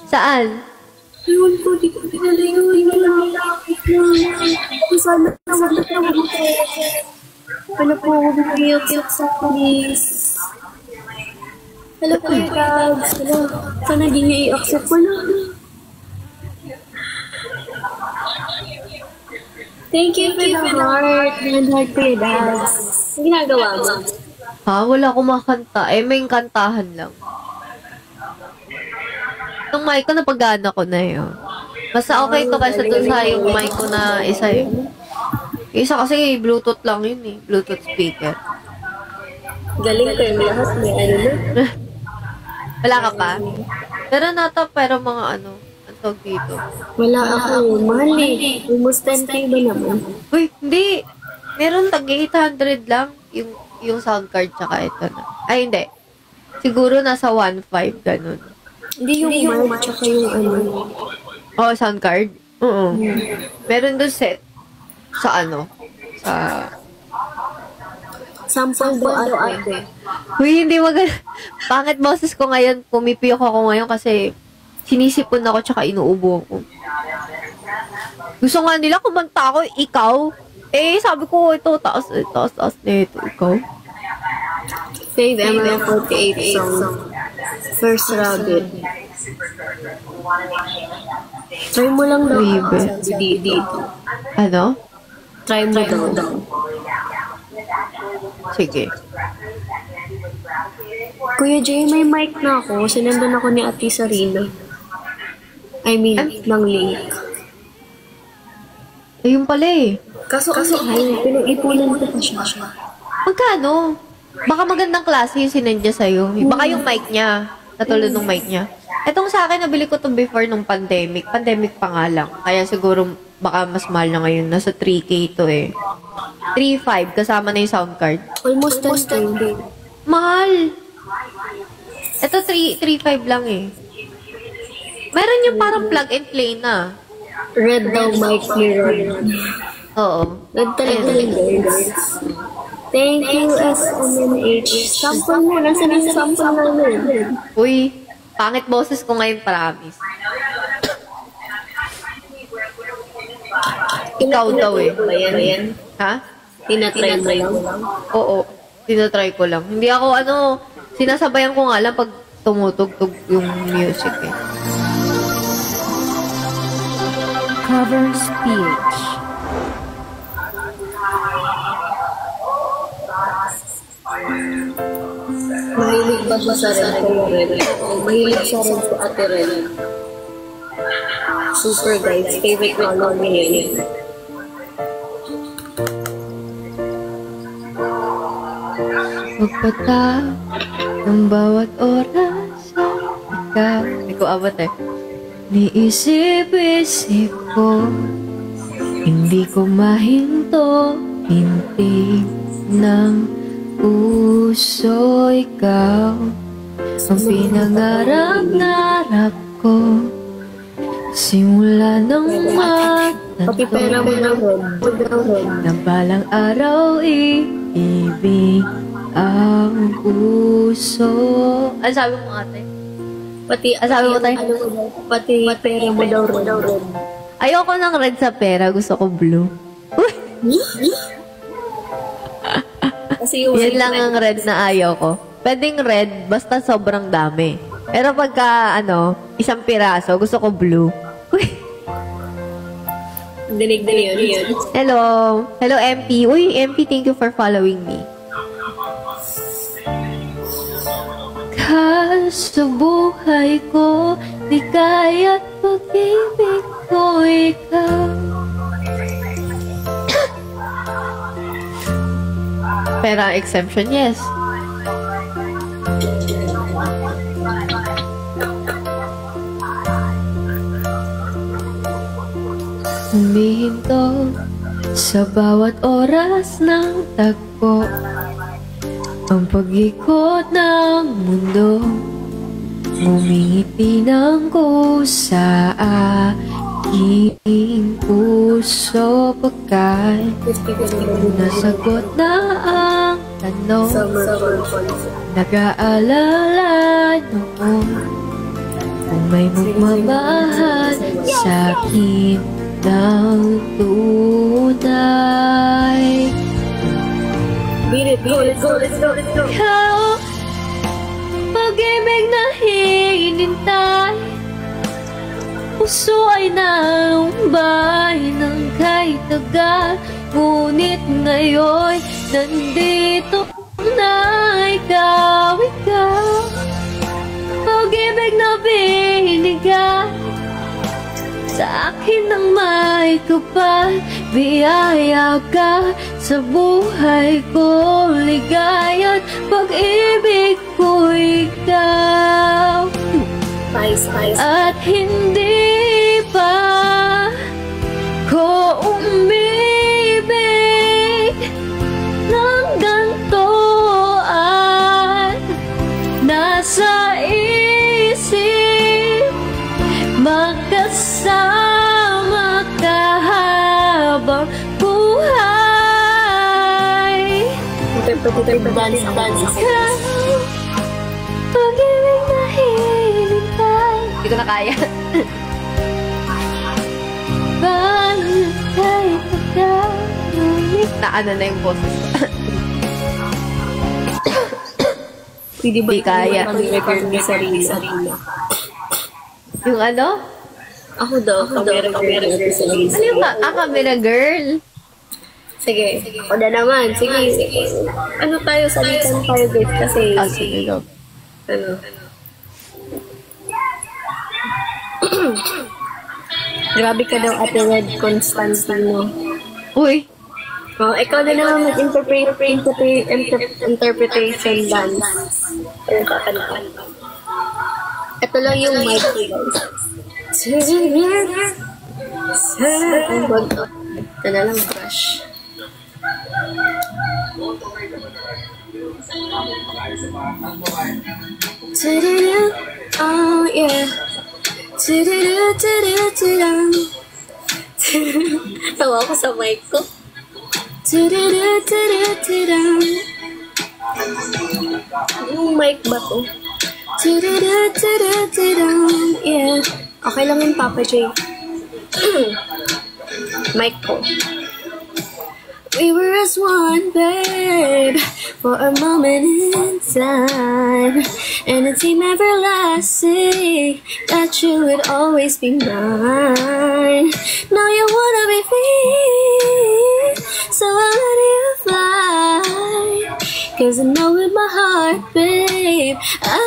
Saan? Ewan ko, di ko pinala yung nilalapit na. Sana naman na Ano po, bumiyok sa police. Hello po, Dogs. Hello. Sana di niya i-accept ko na. Thank you for the heart. Hand heart ko yung Dogs. Ang ginagawa mo? Ha? Wala akong makanta. Eh, may kantahan lang. Itong mic ko, napagana ko na yun. Basta okay to kasi dun sa yung mic ko na isa yun. Isa kasi Bluetooth lang yun eh. Bluetooth speaker. Galing kayo lahat. May ano na. Wala ka pa? Pero nata, pero mga ano, ang tawag dito. Wala ako. Mahal eh. Almost 10K ba naman? Uy, hindi. Meron tag-800 lang yung sound card tsaka ito na. Ay, hindi. Siguro nasa 1.5 ganun. Hindi yung mic, tsaka yung ano. Oh, sound card? Oo. Meron doon set sa ano? Sa... Sample do ate. Uy, hindi Pangit boses ko ngayon. Pumipiyok ako ngayon kasi sinisipon ako tsaka inuubo ako. Gusto nga nila kumanta ako, ikaw. Eh, sabi ko, ito, taas na ito, ikaw. Fave ML48 song. First Rabbit. Try mo lang daw. Fave. Dito. Ano? Try mo daw. Sige. Kuya Jay, may mic na ako. Sinandan ako ni Ate Sarina. I mean, ng link. Ayun pala eh. Kaso ay, pinag-ipunan ko pa siya. Magkano? Baka magandang klase yung sinendya sa'yo. Baka yung mic niya. Katulad ng mic niya. Etong sa akin, nabili ko to before nung pandemic. Pandemic pa nga lang. Kaya siguro baka mas mahal na ngayon. Nasa 3K to eh. 3.5 kasama na yung sound card. Almost 10K. Mahal! Ito 3.5 lang eh. Meron yung parang plug and play na. Red daw mic ni Ron. Oo. Red talaga yung guys. Thank you, SMNH. Sample mo. Nasaan yung sample namin? Uy, pangit boses ko ngayon, promise. Ikaw daw eh. Ayan. Ha? Tinatry mo lang. Oo. Tinatry ko lang. Hindi ako sinasabayan ko nga lang pag tumutugtog yung music eh. Cover speech. Mahilig ba siya sa red kaya red? Mahilig siya red sa ate red. Super guys, favorite ko lang niya yun. Magpata ng bawat oras ay ikaw. Hindi ko abot eh. Niisip-isip ko, hindi ko mahinto, hinti ng puso ikaw. Ang pinangarap-ngarap ko, simula ng mata Pati pera mo na red. na balang araw iibig ang puso. Ano sabi mo ate? Pati Sabi mo tayo? Pati pera mo daw red. Ayoko ng red sa pera. Gusto ko blue. Kasi yung Yan lang ang red na ayaw ko. Pwedeng red, basta sobrang dami. Pero pagka, isang piraso, gusto ko blue. Uy. dinig yun. Hello. Hello, MP. Uy, MP, thank you for following me. Sa buhay ko, di kaya't pag-ibig ko ikaw. Pero ang exemption, yes. Humihinto sa bawat oras ng tagpo, ang pag-ikot ng mundo. Ngumingiti ng kusa aking puso pagkat nasagot na ang tanong. Nag-aalala noon kung may magmamahal sa akin ng tunay. Beat it, let's go. Ikaw, pag-ibig na hinintay, puso ay nalumbay ng kahit tagal. Ngunit ngayon, nandito na ikaw. Pag-ibig na binigay sa akin ng may kapal, biyaya ka sa buhay ko, ligaya't pag-ibig ko ikaw. At hindi pa ko umibig ng ganito at nasa isip magkasama ka habang buhay. Dance. Pag-ibig na hinintay. Hindi ko na kaya. Na na yung boses ko. Pwede ba Di kaya. mag-record ng sarili? Yung ano? Ako daw, mag-record ng sarili. Ano yung camera girl? Sige, ako na naman. Sige. Ano tayo, salitan tayo guys kasi... Sige, go. Grabe ka daw, Ate Red Constantino. Uy. Oh, ikaw na naman interpretation dance. Ayun, kakantaan. Ito lang yung mic guys. Ito na lang, crush. Oh, yeah. Tawa ako sa mic ko. Yung mic ba to? Yeah. Okay lang yung Papa J. Mic ko. We were as one, babe, for a moment in time, and it seemed everlasting that you would always be mine. Now you wanna be free, so I'll let you fly, 'cause I know in my heart, babe, I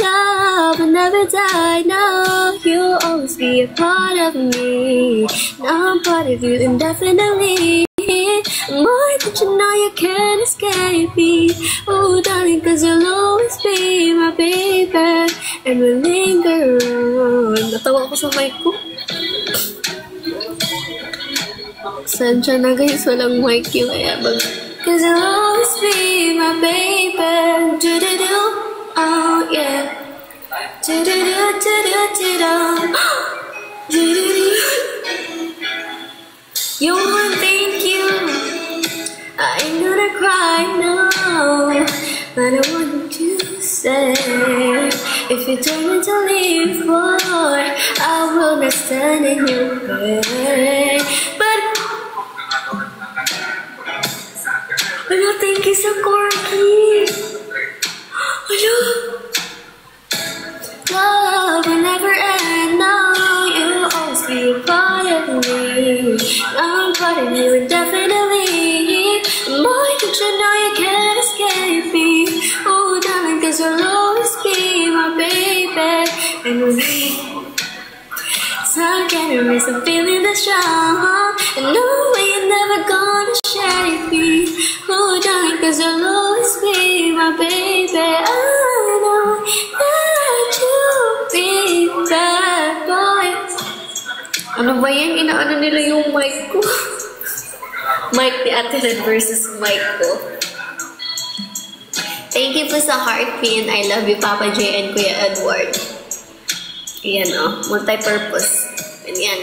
love and never die. Now you'll always be a part of me. Now I'm part of you indefinitely. More that you know you can't escape me. Oh, darling, 'cause you'll always be my baby, and we'll linger on. Natawa ko sa mic ko. Saan siya na guys? Walang mic yung ayabag. 'Cause you'll always be my baby. Do-do-do. Oh, yeah. Do-do-do-do-do-do. Do-do-do. You won't thank you. I know to cry now, but I want to say, if you tell me to leave, boy, I will not stand in your way. But Hello, thank you sa corky. Hello. Love will never end. No, you'll always be a part of me. I'm part of you indefinitely. Boy, don't you know you can't escape me? Oh, darling, 'cause you'll always be my baby. And with me, so I can't erase the feeling that's strong. And no way you're never gonna shake me. Oh, darling, 'cause you'll always be my baby. I know that you'll be bad boy. Ano ba yan? Inaano nila yung mic ko? Mic ni Ate Red versus mic ko. Thank you po sa heart pin. I love you, Papa J and Kuya Edward. Ayan o. Multi-purpose. Ayan.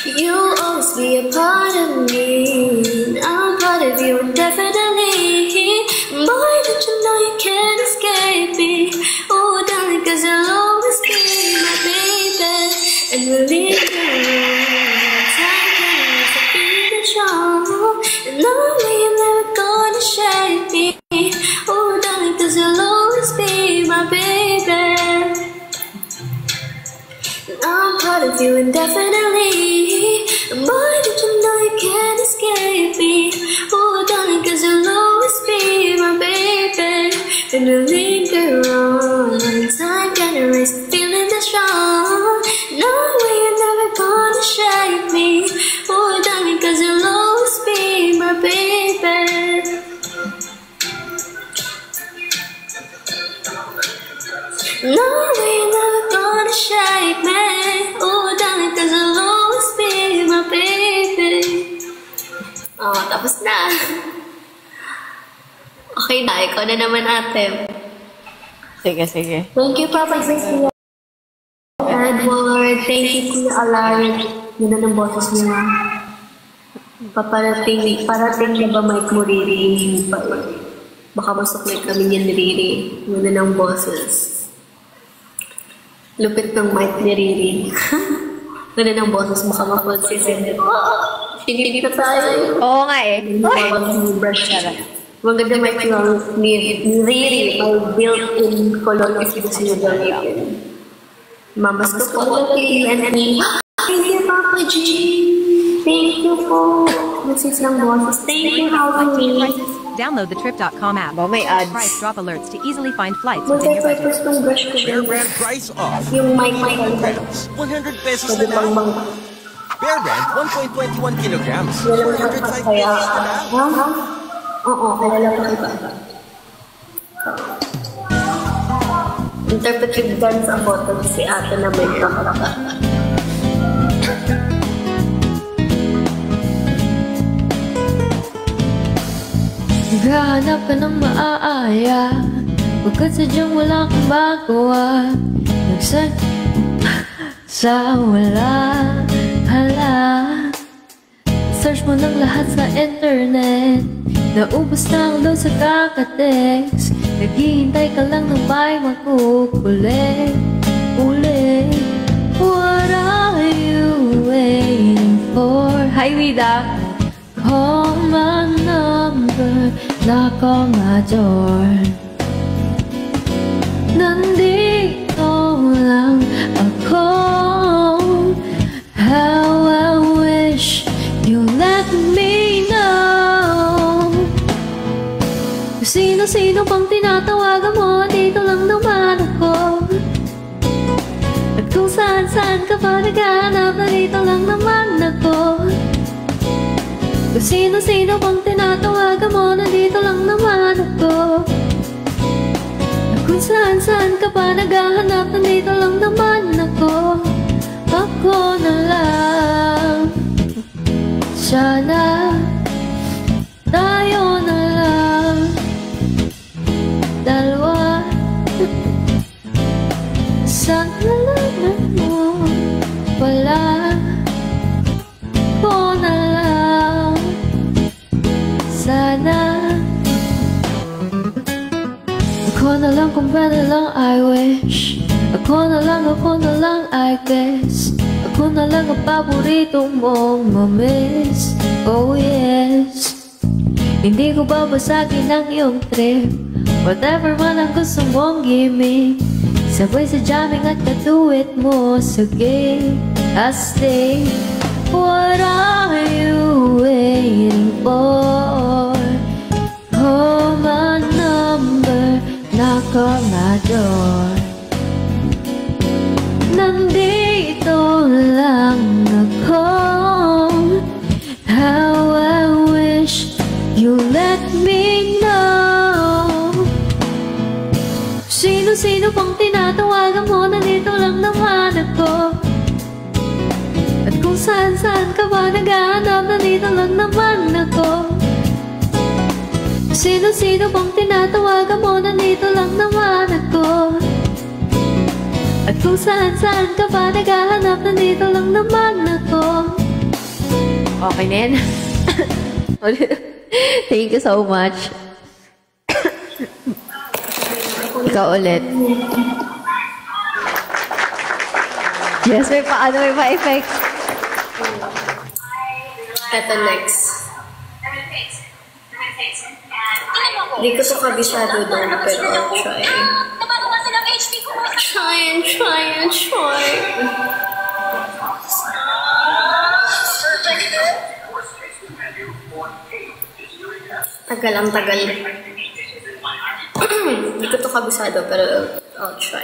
You'll always be a part of me. I'm part of you indefinitely. Boy, don't you know you can't escape me? Oh, darling, 'cause you'll always be my baby. And we'll leave time can erase the feeling that's strong. And no way you're never gonna shake me. Oh, darling, 'cause you'll always be my baby. I'm part of you indefinitely. Boy, did you know you can't escape me? Oh, darling, 'cause you'll always be my baby. And we'll linger on. Time can erase the feeling that's strong. No way you're never gonna shake me. Oh, darling, 'cause you'll always be my baby. No way you're never gonna shake me. Oh, darling, 'cause you'll always be my baby. Oh, tapos na. Okay na, ikaw na naman, ate. Sige, sige. Thank you, Papa Jessica. Edward, thank you, Kuya Alaric. Yun na ng boses niya. Parating na ba mic mo, Riri? Baka masukli kami niyan, Riri. Yun na ng boses. Lupit ng mic ni Riri. Yun na ng boses, baka makonsisin. Hindi na tayo. Oo nga eh. Brush siya. Maganda mic ni Riri. May built-in color if gusto niyo gamitin. Mamas ko po, and thank you, Papa G. Thank you po. Message ng boses. Thank you, Howie. Download the Trip.com app. Ba, may ads. Price drop alerts to easily find flights within your budget. Multi-purpose ng brush ko. Bear Brand price off. Yung mic 100 pesos Pwede na bang lang. Bear Brand 1.21 kilograms. Walang 405 kaya. pesos na lang. Ha? Oo, wala pa kita. Interpretive dance ang photo si ate na may kakaka. Naghahanap ka ng maaaya, pagkat sadyang wala kang magawa. Sa wala, hala. Search mo ng lahat sa internet, naubos na ang load sa kakatext. Naghihintay ka lang ng may magkukulit ulit. What are you waiting for? Hi, Wida! Call my number, knock on my door. Nandito lang ako. How I wish you let me know. Sino-sino pang tinatawagan mo, dito lang naman ako. At kung saan-saan ka pa naghahanap, dito lang naman ako. Kung sino-sino pang tinatawagan mo, nandito lang naman ako. At kung saan-saan ka pa naghahanap, nandito lang naman ako. Ako na lang. Sana tayo na lang. Dalawa. Sana lang mo wala. Ko na lang. Sana ako na lang kung pwede lang, I wish. Ako na lang, I guess. Ako na lang ang paborito mong mamiss. Oh yes, hindi ko babasagin ang iyong trip. Whatever man ang gusto mong gimmick, sabay sa jamming at katuwit mo. Sige, I'll stay. What are you waiting for? Call my number, knock on my door. Nandito lang ako. How I wish you let me know. Sino-sino pang tinatawagan mo, nandito lang naman ako. At kung saan-saan ka ba naghahanap, nandito lang naman ako. Sino-sino pang tinatawagan mo, nandito lang naman ako. At kung saan-saan ka ba naghahanap, nandito lang naman ako. Okay na yan. Thank you so much. Ikaw ulit. Yes, may pa-effect. Eto next. Hindi ko to kabisado doon, pero I'll try. Try. Tagal ang tagal. Hindi ko to kabisado, pero I'll try.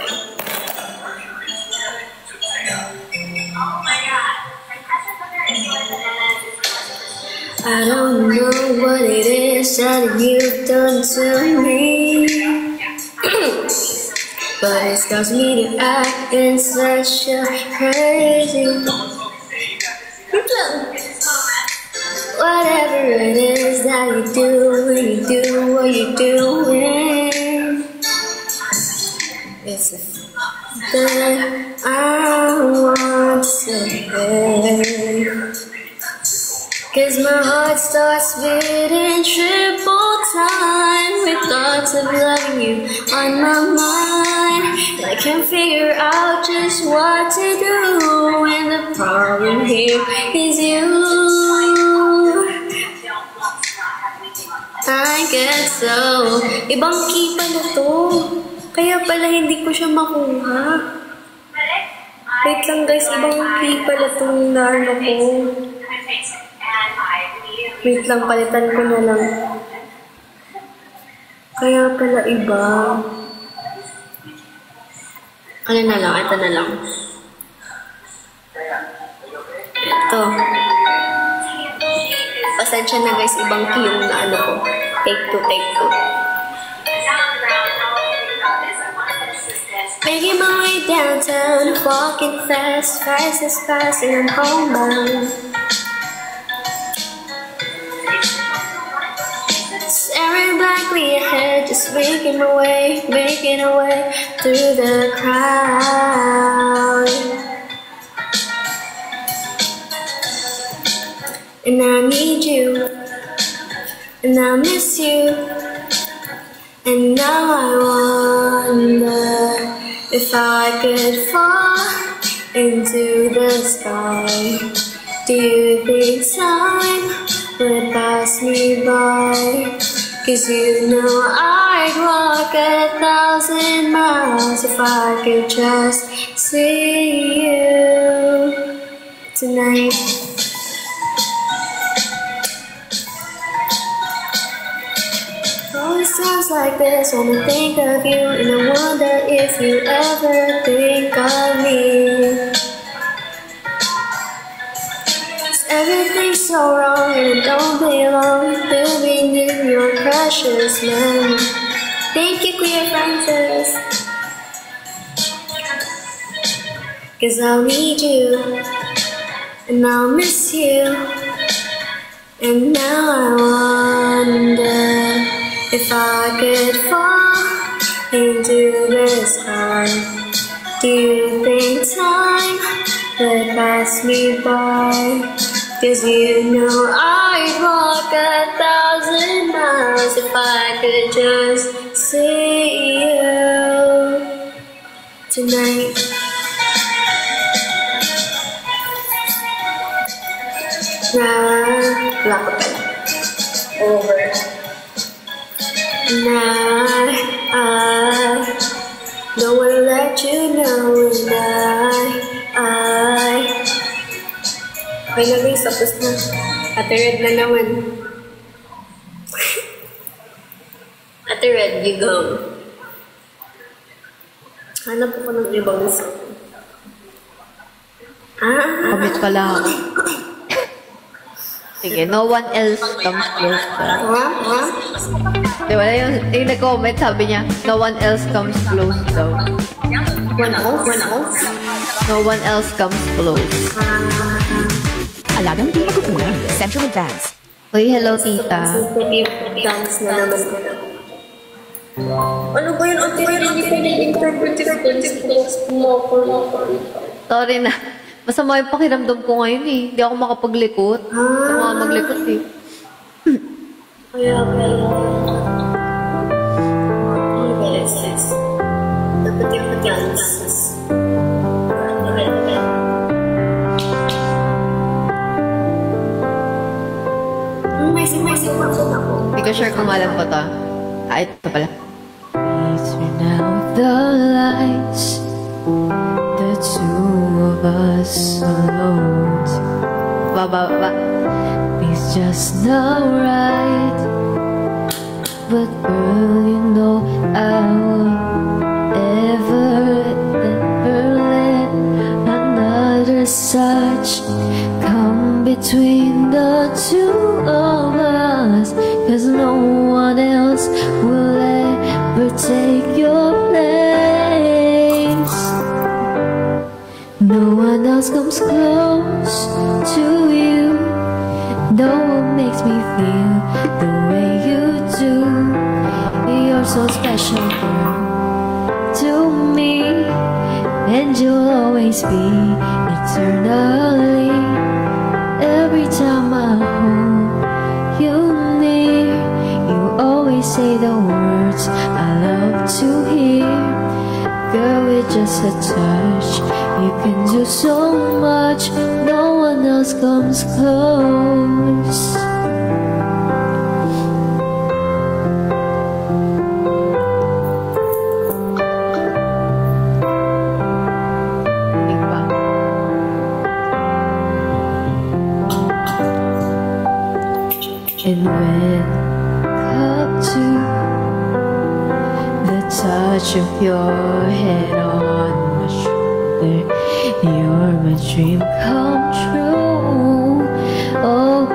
I don't know what it is that you've done to me, but it's caused me to act in such a crazy. Whatever it is that you do, when you do what you're doing, it's that I want to say. 'Cause my heart starts beating triple time with thoughts of loving you on my mind. And I can't figure out just what to do when the problem here is you. I get so ibang key pala to. Kaya pala hindi ko siya makuha. Wait lang guys, ibang key pala itong naano ko. Wait lang, palitan ko na lang. Kaya pala iba. Ano na lang, ito na lang. Ito. Pasensya na guys, ibang key yung naano ko. Take two. Making my way downtown, walking fast and I'm homebound. Staring blankly ahead, just making my way through the crowd. And I need you, and I miss you, and now I wonder if I could fall into the sky. Do you think time would pass me by? 'Cause you know I'd walk 1,000 miles if I could just see you tonight. Always sounds like this when I think of you, and I wonder if you ever think of me. Everything's so wrong and it don't belong to being in your precious memory. Thank you, Clear Francis. 'Cause I'll need you, and I'll miss you, and now I wonder if I could fall into the sky. Do you think time would pass me by? 'Cause you know I'd walk 1,000 miles if I could just see you tonight. La And I don't wanna let you know. And okay na guys, tapos na. Ate Red na naman. Ate Red, you go. Hanap ako ng ibang song. Commit pala ako. Sige, no one else comes close. Di ba, yung nag-comment, sabi niya, no one else comes close daw. One else? No one else comes close. Alagang di magkukulang. Central Advance. Uy, hello, tita. Dance na naman. Ano ba yun? Ate, hindi ko na-interpret mo. Sorry na. Masama yung pakiramdam ko ngayon eh. Hindi ako makapaglikot. Hindi ako maglikot eh. Kaya. Yes. Dapat yung mag-dance. May sipapon ako. Hindi ko sure kung alam ko to. Ito pala. Please turn out the lights. The two of us alone. Baba. It's just not right. But girl, you know I won't ever let another such come between the two of us. 'Cause no one else will ever take your place. No one else comes close to you. No one makes me feel the way you do. You're so special, girl, to me, and you'll always be eternally. Every time I hold you near, you always say the words I love to hear. Girl, with just a touch, you can do so much. No one else comes close. And when up to the touch of your head on my shoulder, you're my dream come true. Oh,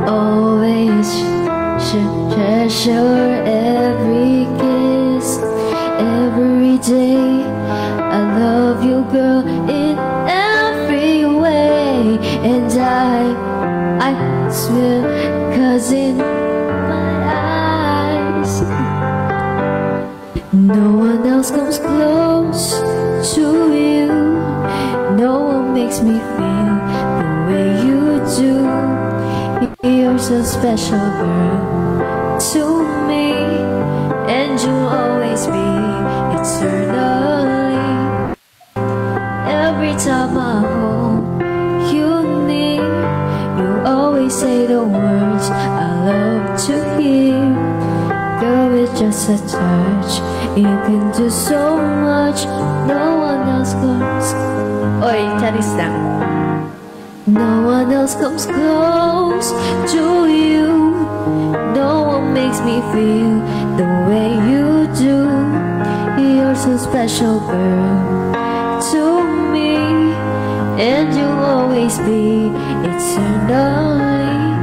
always should treasure every kiss, every day. I love you, girl, in every way, and I swear, 'cause in my eyes, no one else comes close to you. No one makes me feel the way you do. You're so special, girl, to me, and you'll always be eternally. Every time I hold you near, you always say the words I love to hear. Girl, with just a touch, you can do so much. No one else comes. Oy, charis lang. No one else comes close to you. No one makes me feel the way you do. You're so special, girl, to me, and you'll always be eternally.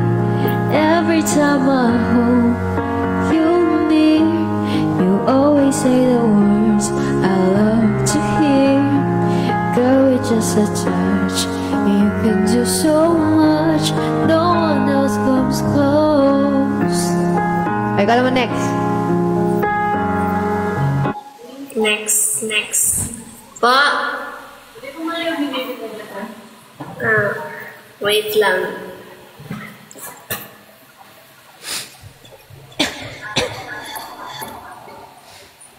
Every time I hold you near, you always say the words I love to hear. Girl, with just a touch, you can do so much. No one else comes close. Ay, ka naman next. Next. Pa! Wait lang.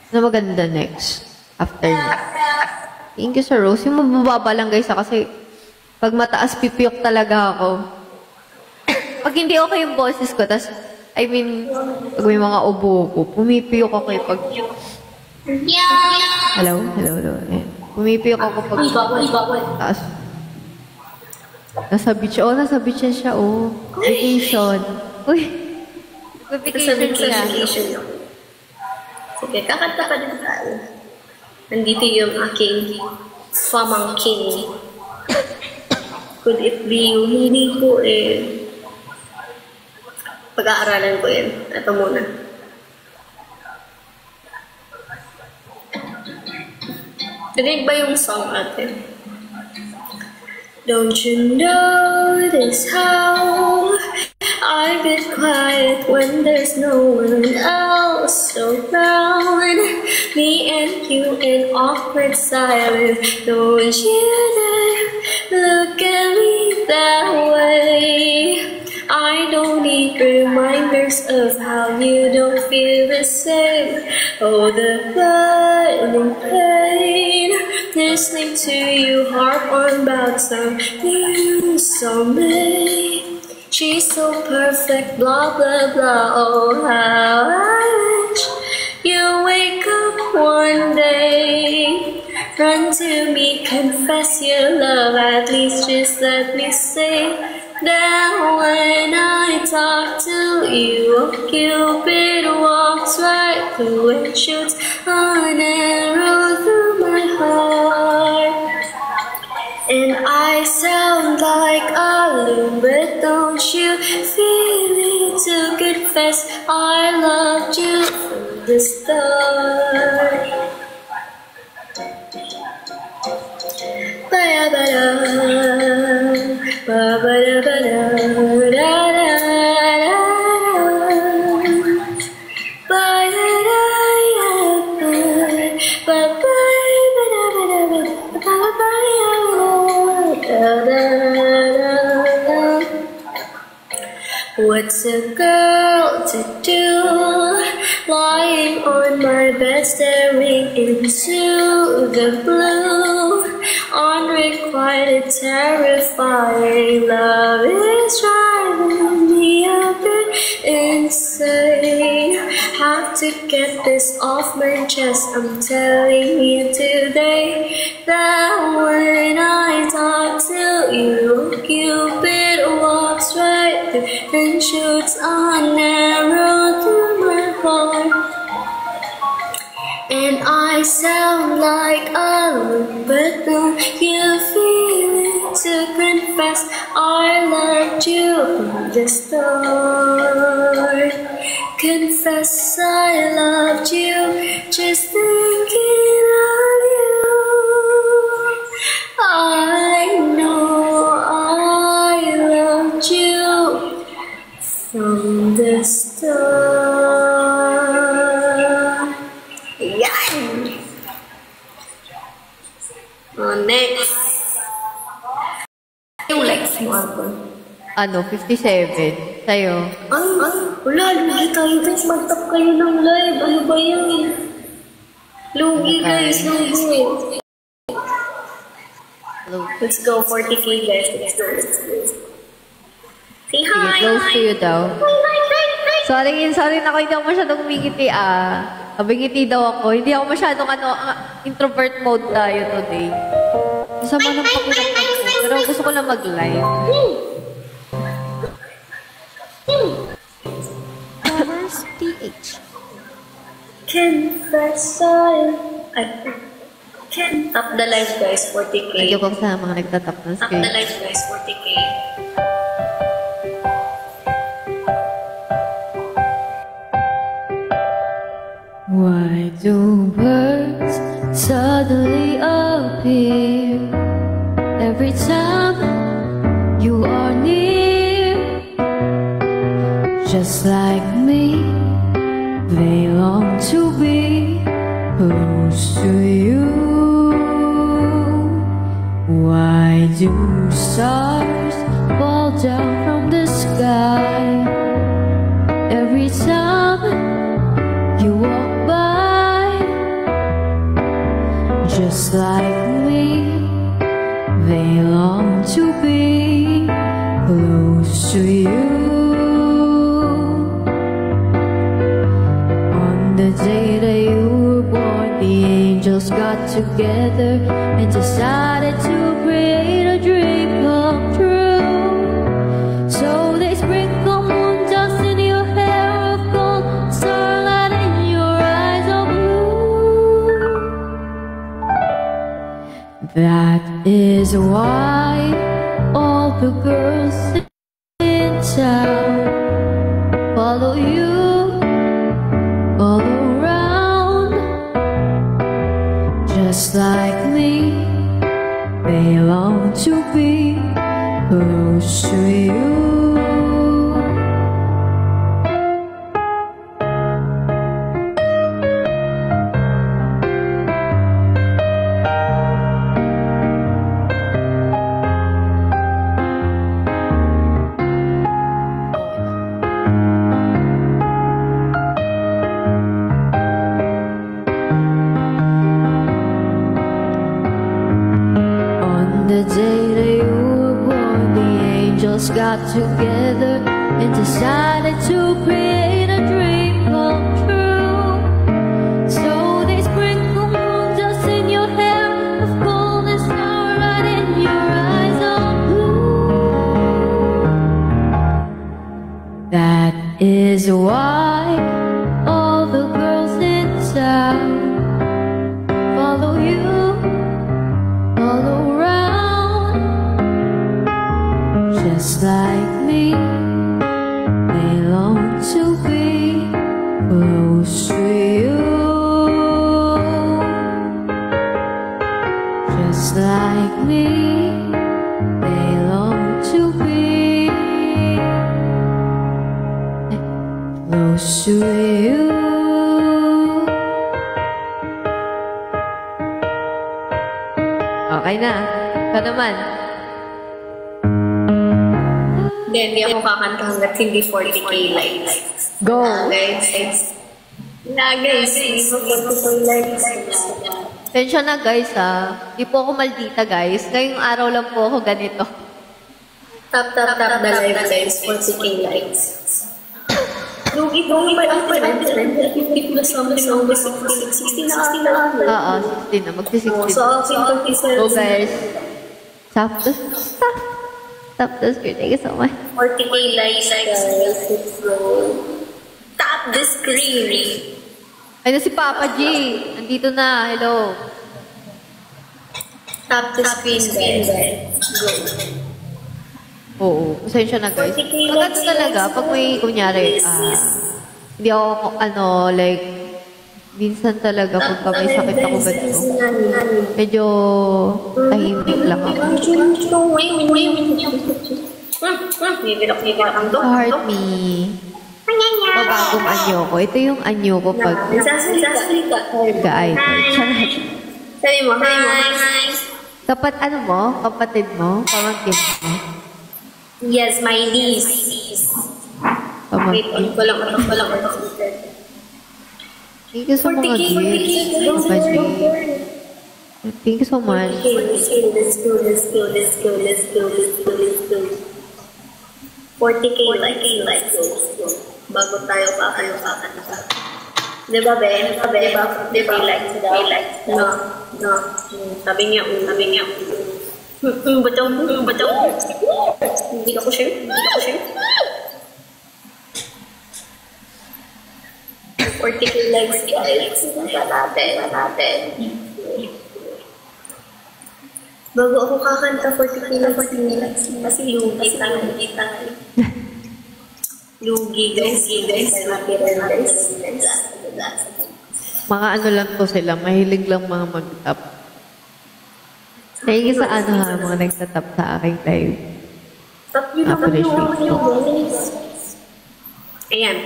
Ano maganda next? After that. Thank you, Sir Rose. Yung mababa lang, guys, kasi pag mataas, pipiyok talaga ako. Pag hindi okay yung boses ko, tas I mean, pag may mga ubo ko, pumipiyok ako eh pag... Hello? Ayan. Pumipiyok ako pag... Taas. Nasa beach. Nasa beach na siya, Vacation. Uy! Vacation siya. Sige, kakanta ka din tayo. Nandito yung aking pamangkin. Could it be you? Hindi ko pag-aaralan ko yun. Ito muna. Dinig ba yung song natin? Don't you notice how I get quiet when there's no one else around? Me and you in awkward silence. Don't you dare look at me that way. I don't need reminders of how you don't feel the same. Oh, the burning pain, listening to you harp on about some new someday. She's so perfect, blah, blah, blah. Oh, how I wish you wake up one day. Run to me, confess your love, at least just let me say that when I talk to you, Cupid walks right through and shoots an arrow through my heart. And I sound like a loon, but don't you feel it to confess I loved you from the start. What's a girl to do, lying on my bed staring into the blue? Unrequited, terrifying love is driving me a bit insane. Have to get this off my chest. I'm telling you today that when I talk to you, Cupid walks right through and shoots an arrow through my heart. And I sound like a loon, but don't you feel it to confess I loved you from the start? Confess I loved you, just thinking of you. I know I loved you from the start. Yan! Next. Yung likes mo ako. 57. Sa'yo. Wala, lugi tayo guys. Mag-top kayo ng live. Ano ba yun? Lugi guys, lugi. Let's go, 40k guys. Let's go. Say hi! Sige, close to you daw. Sorry na ako, hindi ako masyadong umingiti Abingiti daw ako. Hindi ako masyadong introvert mode tayo today. Sama ng pakiramdam ko. Pero gusto ko lang mag-live. Powers PH. Confess Can tap the live guys, 40k. Thank you po sa mga nagtatap ng Tap screen. the live guys, 40k. Why do birds suddenly appear every time you are near? Just like me, they long to be close to you. Why do stars fall down from the sky every time you walk by? Just like me, they long to be close to you. the day that you were born, the angels got together and decided to create a dream come true. So they sprinkle moon dust in your hair of gold, starlight in your eyes of blue. That is why all the girls in town follow you all around. Just like me, they long to be close to you. The day that you were born, the angels got together and decided to create a dream come true. So they sprinkle moon dust in your hair of gold and starlight in your eyes of blue. That is why all the girls in town follow you all around. Just like me, they long to be close to you. Just like me, they long to be close to you. Okay na. Ikaw naman. Hindi ako kakanta hanggat hindi 40k likes. Go! Guys. Guys. 40k likes. Tensya na guys ha. Di po ako maldita guys. Ngayong araw lang po ako ganito. Tap the live guys. 40k likes. Lugi ba ang parang 50 plus something always 60 na ako. Oo, 60 na. Magsi-60 So, na. 57. Go guys. Stop the screen. Thank you so much. 40k likes guys. Tap the screen. Ay na si Papa G. Nandito na. Hello. Tap the screen guys. Go. Oo. Pasensya na guys. Maganda talaga pag may kunyari, hindi ako, like, minsan talaga pagka may sakit ako ba ito, medyo tahimik lang ako. Heart me. Pabagong anyo ko. Ito yung anyo ko pag ga-idol. Sabi mo, hi. Ano mo? Kapatid mo? Pamangkin mo? Yes, my niece. Wait, ko lang. Thank you so much. Thank you so much. Let's go. 40k likes. Bago tayo kakanta. Diba, Ben? Diba, likes. No. Sabi niya. Bato. Hindi ako share. 40k likes guys. Natin. Bago ako kakanta 40k likes. Kasi lugi tayo. Lugi guys. Mga ano lang po sila, mahilig lang mga mag-tap. Thank you sa mga nagtatap sa aking live. Appreciate ko. Ayan.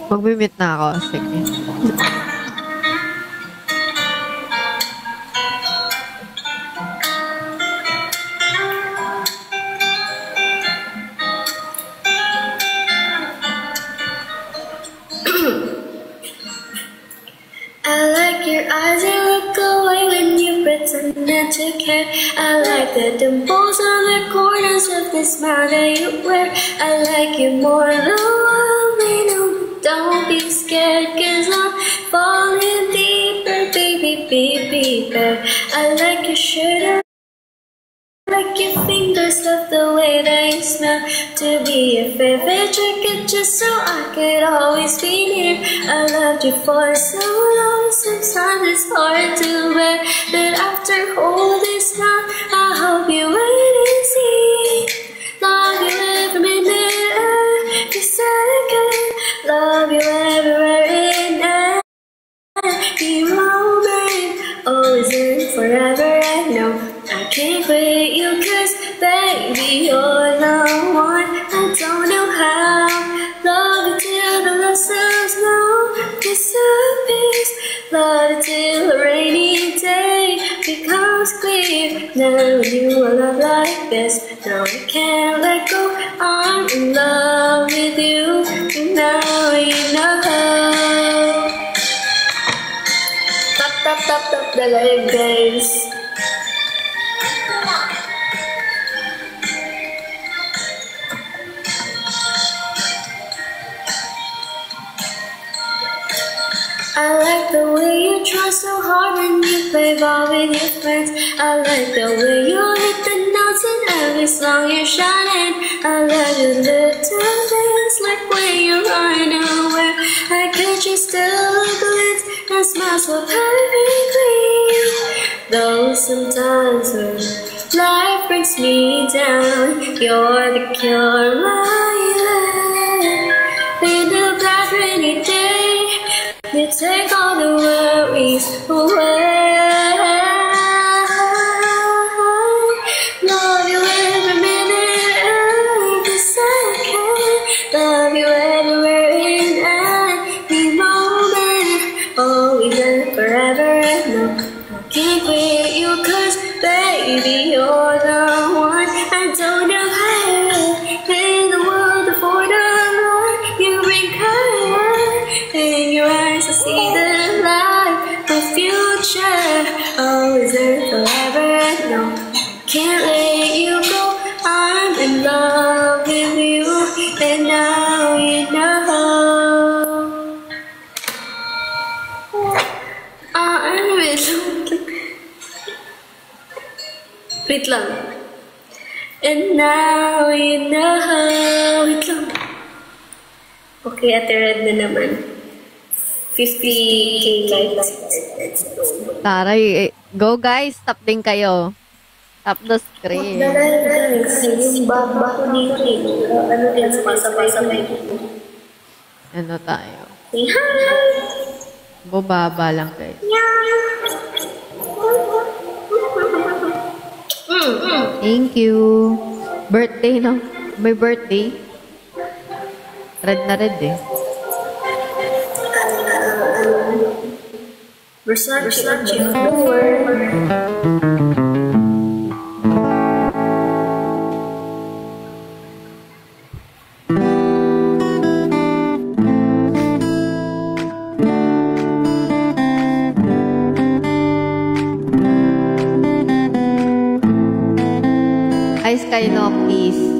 Mag-mute na ako. Sige. I like your eyes, you look away when you pretend not to care. I like the dimples on the corners of the smile that you wear. I like you more than scared, 'cause I'm falling deeper, baby, deeper. I like your shirt, like your fingers, love the way that you smell. To be your favorite jacket, just so I could always be near. I loved you for so long, sometimes it's hard to bear. But after all this time, I hope you wait and see. Love you every minute, every second. Love you everywhere in every moment. Always and forever, I know I can't quit you, 'cause baby, you're the one. I don't know how. Love you till the lessons no disappears. Love you till a rainy day becomes clear. Never knew a love like this. Now I can't let go. I'm in love with you. And now you know. Tap, tap, tap, tap the leg, guys. I like the way you try so hard when you play ball with your friends. I like the way you hit the notes in every song you're shining. I like the little dance, like when you run away. I catch you still a glance and smile so perfectly. Though sometimes when life brings me down, you're the cure, my life. In the bad rainy day, you take all the worries away. Love you every minute, every second. Love you everywhere in every moment. Always and forever, no, I can't quit you, 'cause baby, you're the one. I don't know how in the world before the Lord you bring color. In your eyes I see the light, the future, always and forever. No, can't let you go. I'm in love with you, and now you know. I'm in love. Wait lang. And now you know. Wait lang. Okay, Ate Red na naman. 50K likes. Taray, go guys, tap din kayo. Tap the screen. Yung baba ko dito. Ano din, sumasabay-sabay dito. Ano tayo? Say hi! Bubaba lang guys. Thank you. Birthday, no? May birthday. Red na red eh. Versace flower. Ice Kylo, please.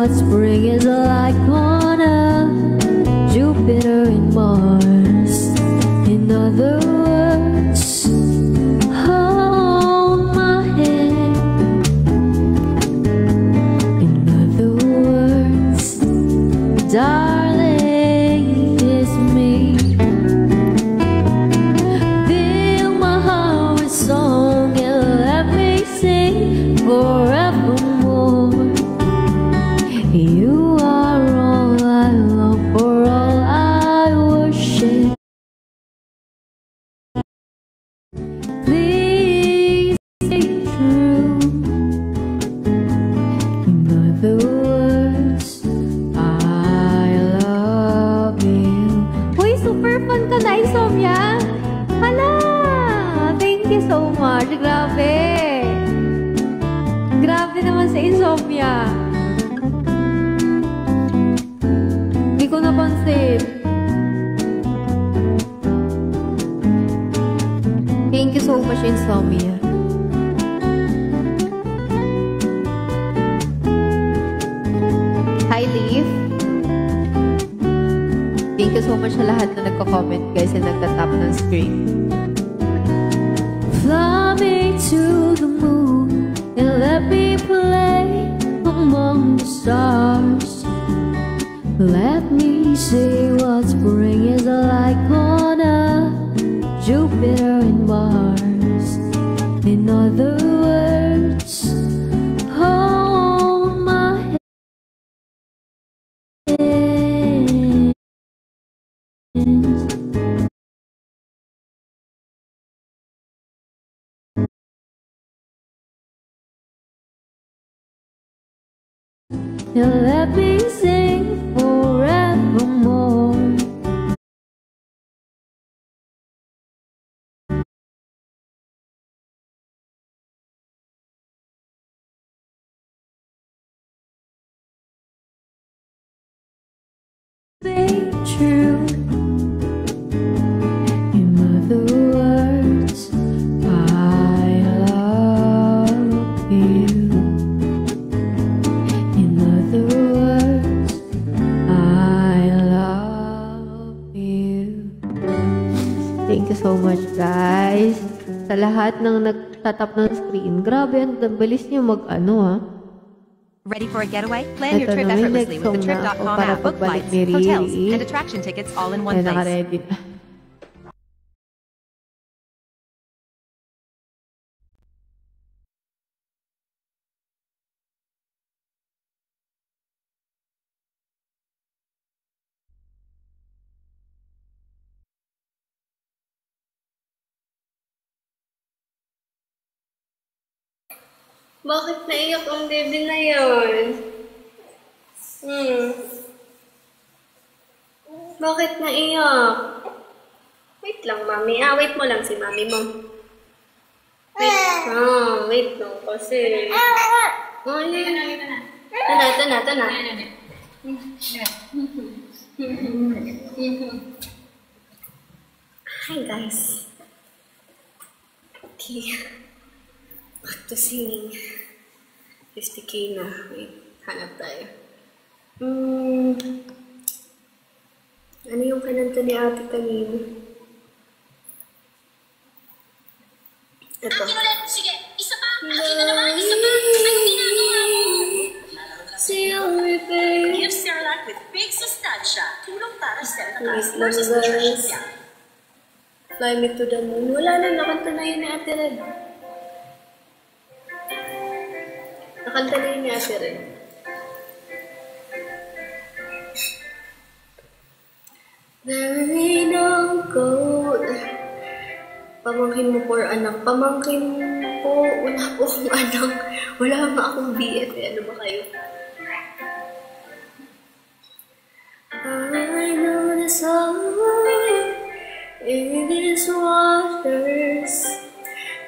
Spring is like on Earth, Jupiter and Mars. In other words, hold my hand. In other words, darling, it's me. Fill my heart with song and let me sing forevermore. You are all I love, for all I worship. Please stay true. In other words, I love you. Uy, super fun ka na, Insomnia. Hala! Thank you so much. Grabe. Grabe naman sa Insomnia. insomnia. Hi, Leaf. Thank you so much sa lahat na nagko-comment, guys, and nagtatap ng screen. Fly me to the moon and let me play among the stars. Let me see what spring is like on Jupiter and Mars. In other words, hold my hand. And let me sing forevermore. Be true. In other words, I love you. In other words, I love you. Thank you so much, guys. Sa lahat ng nagtatap ng screen, grabe, ang bilis niyo mag-ano, ha? Ready for a getaway? Plan your Ito trip na, may effortlessly with the next song na Trip.com ako para app. Book pagbalik flights, ni hotels, Riri. and attraction tickets all in one Ay, place. naka-ready na. Bakit naiyak ang baby na yun? Bakit naiyak? Wait lang, mami. Wait mo lang si mami mo. Wait lang kasi. Ito na. Hi, guys. Okay. Back to singing. 50K na. Wait, hanap tayo. Ano yung kananta ni ate kanina? Ito. Sige, isa pa. Akin na naman, isa pa. Ang ginagawa mo. See you, baby. Give Cerelac with big sustansya. Tulong para sa Wait taas lang, versus guys. nutrition. Fly me to the moon. Wala na, nakanta na yun ni Ate Red. Nakanta na yun ni Ate Red. There ain't no gold. Pamangkin mo po, anak. Pamangkin po. Wala po akong anak. Wala nga akong BF. Ano ba kayo? I know the song in these waters,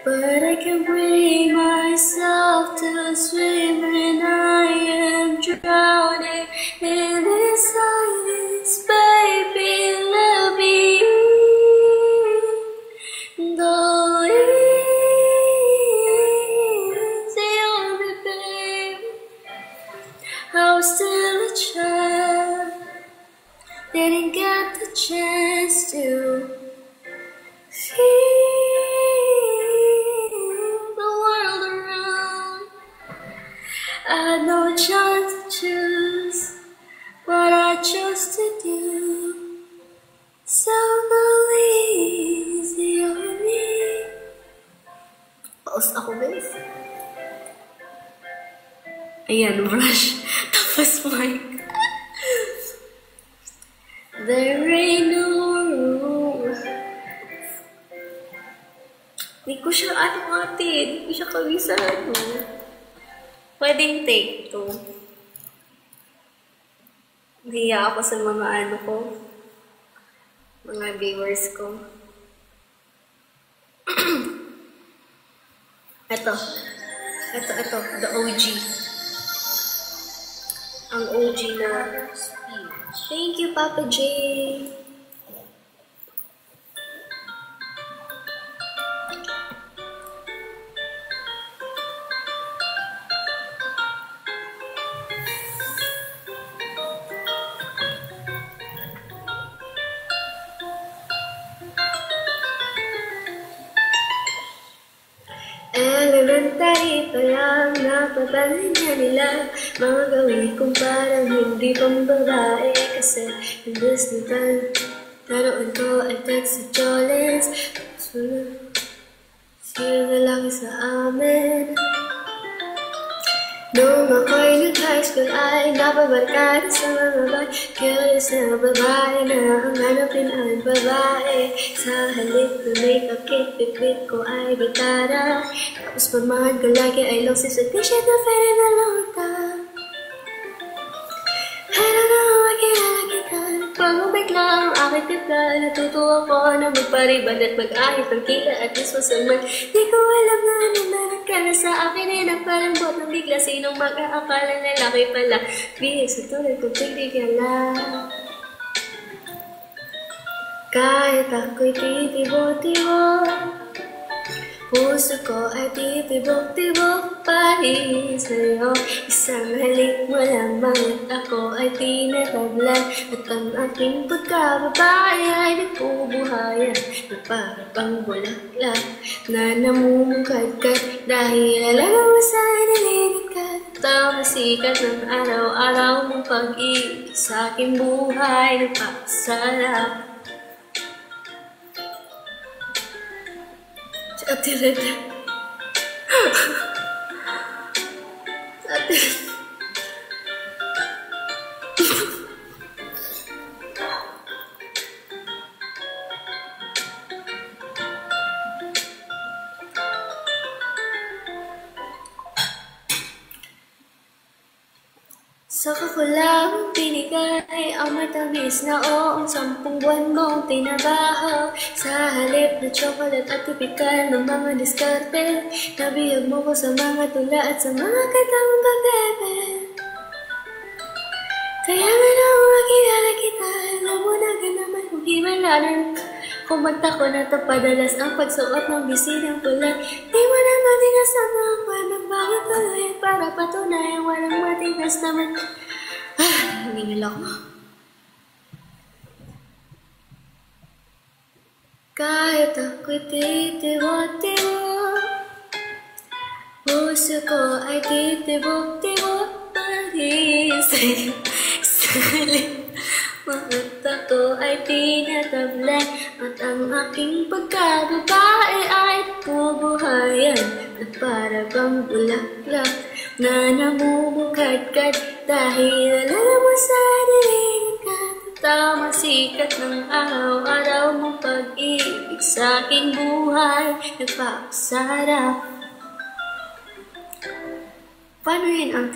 but I can bring myself to swim when I am drowning in this silence, baby, let me though it's the only babe, I was still a child, didn't get the chance to feel the world around. I had no chance to choose what I chose to do. So believe the only. Pause ako, guys. Ayan, brush. Tapos mic. There ain't no room. Hindi ko siya, ate, hindi ko siya kabisado. Pwedeng take 2. Nahiya ako sa mga mga viewers ko. Ito, the OG. Ang OG na. Thank you, Papa J. elementary pa lang, napapansin na nila mga gawin kong parang hindi pang babae. Kasi imbes na taroon ko ay text sa Jolens, sino na lang sa amin. Nung ako'y nag-high school ay napabarkada sa mga babae. Curious na babae na ang hanapin ay babae. Sa halip na make-up kit, bitbit ko ay gitara. Tapos pamahan ko lagi ay long sleeves at t-shirt na pwede na lota. I don't know, makilala kita. Pag-ubig lang ang aking tipla. Natuto ako na magpariban at mag-ahit ang kita at least masaman. Di ko alam na nananag ka na sa akin ay nagpalambot ng bigla. Sinong mag-aakalang lalaki pala? Bihig sa tulad kong tigdigala. Kahit ako'y titibo-tibo, puso ko ay titibok-tibok pa rin sa'yo. Isang halik mo lamang at ako ay tinatablan. At ang aking pagkababae ay nagbubuhayan na para pang bulaklak na namumukadkad. Dahil alam mo sa nalilit ka, tama sikat ng araw-araw mong pag-ibig sa aking buhay nagpapasarap. Ate-red. Saka ko lang binigay ang matamis na oong 10 buwan mong tinabaho. Sa halip na chocolate at tipikal ng mga diskarte, nabiyag mo ko sa mga tula at sa mga katang babebe. Kaya nga na makilala kita, alam mo na ka naman kung himalanan. Kumanta ko na ito padalas ang pagsuot ng bisidang pula. Di mo naman dinasama ako nagbago tuloy para patunayan walang matigas naman. Hinginil ako. Kahit ako'y titibok-tibok, puso ko ay titibok-tibok pa rin sa'yo. Mahal ako ay tinatablan at ang aking pagkababae ay bubuhayan at para bang bulaklak na namumukadkad. Dahil alam mo sa dilig ka, tama sikat ng araw-araw mong pag-ibig sa aking buhay nagpapasarap. Paano yun ang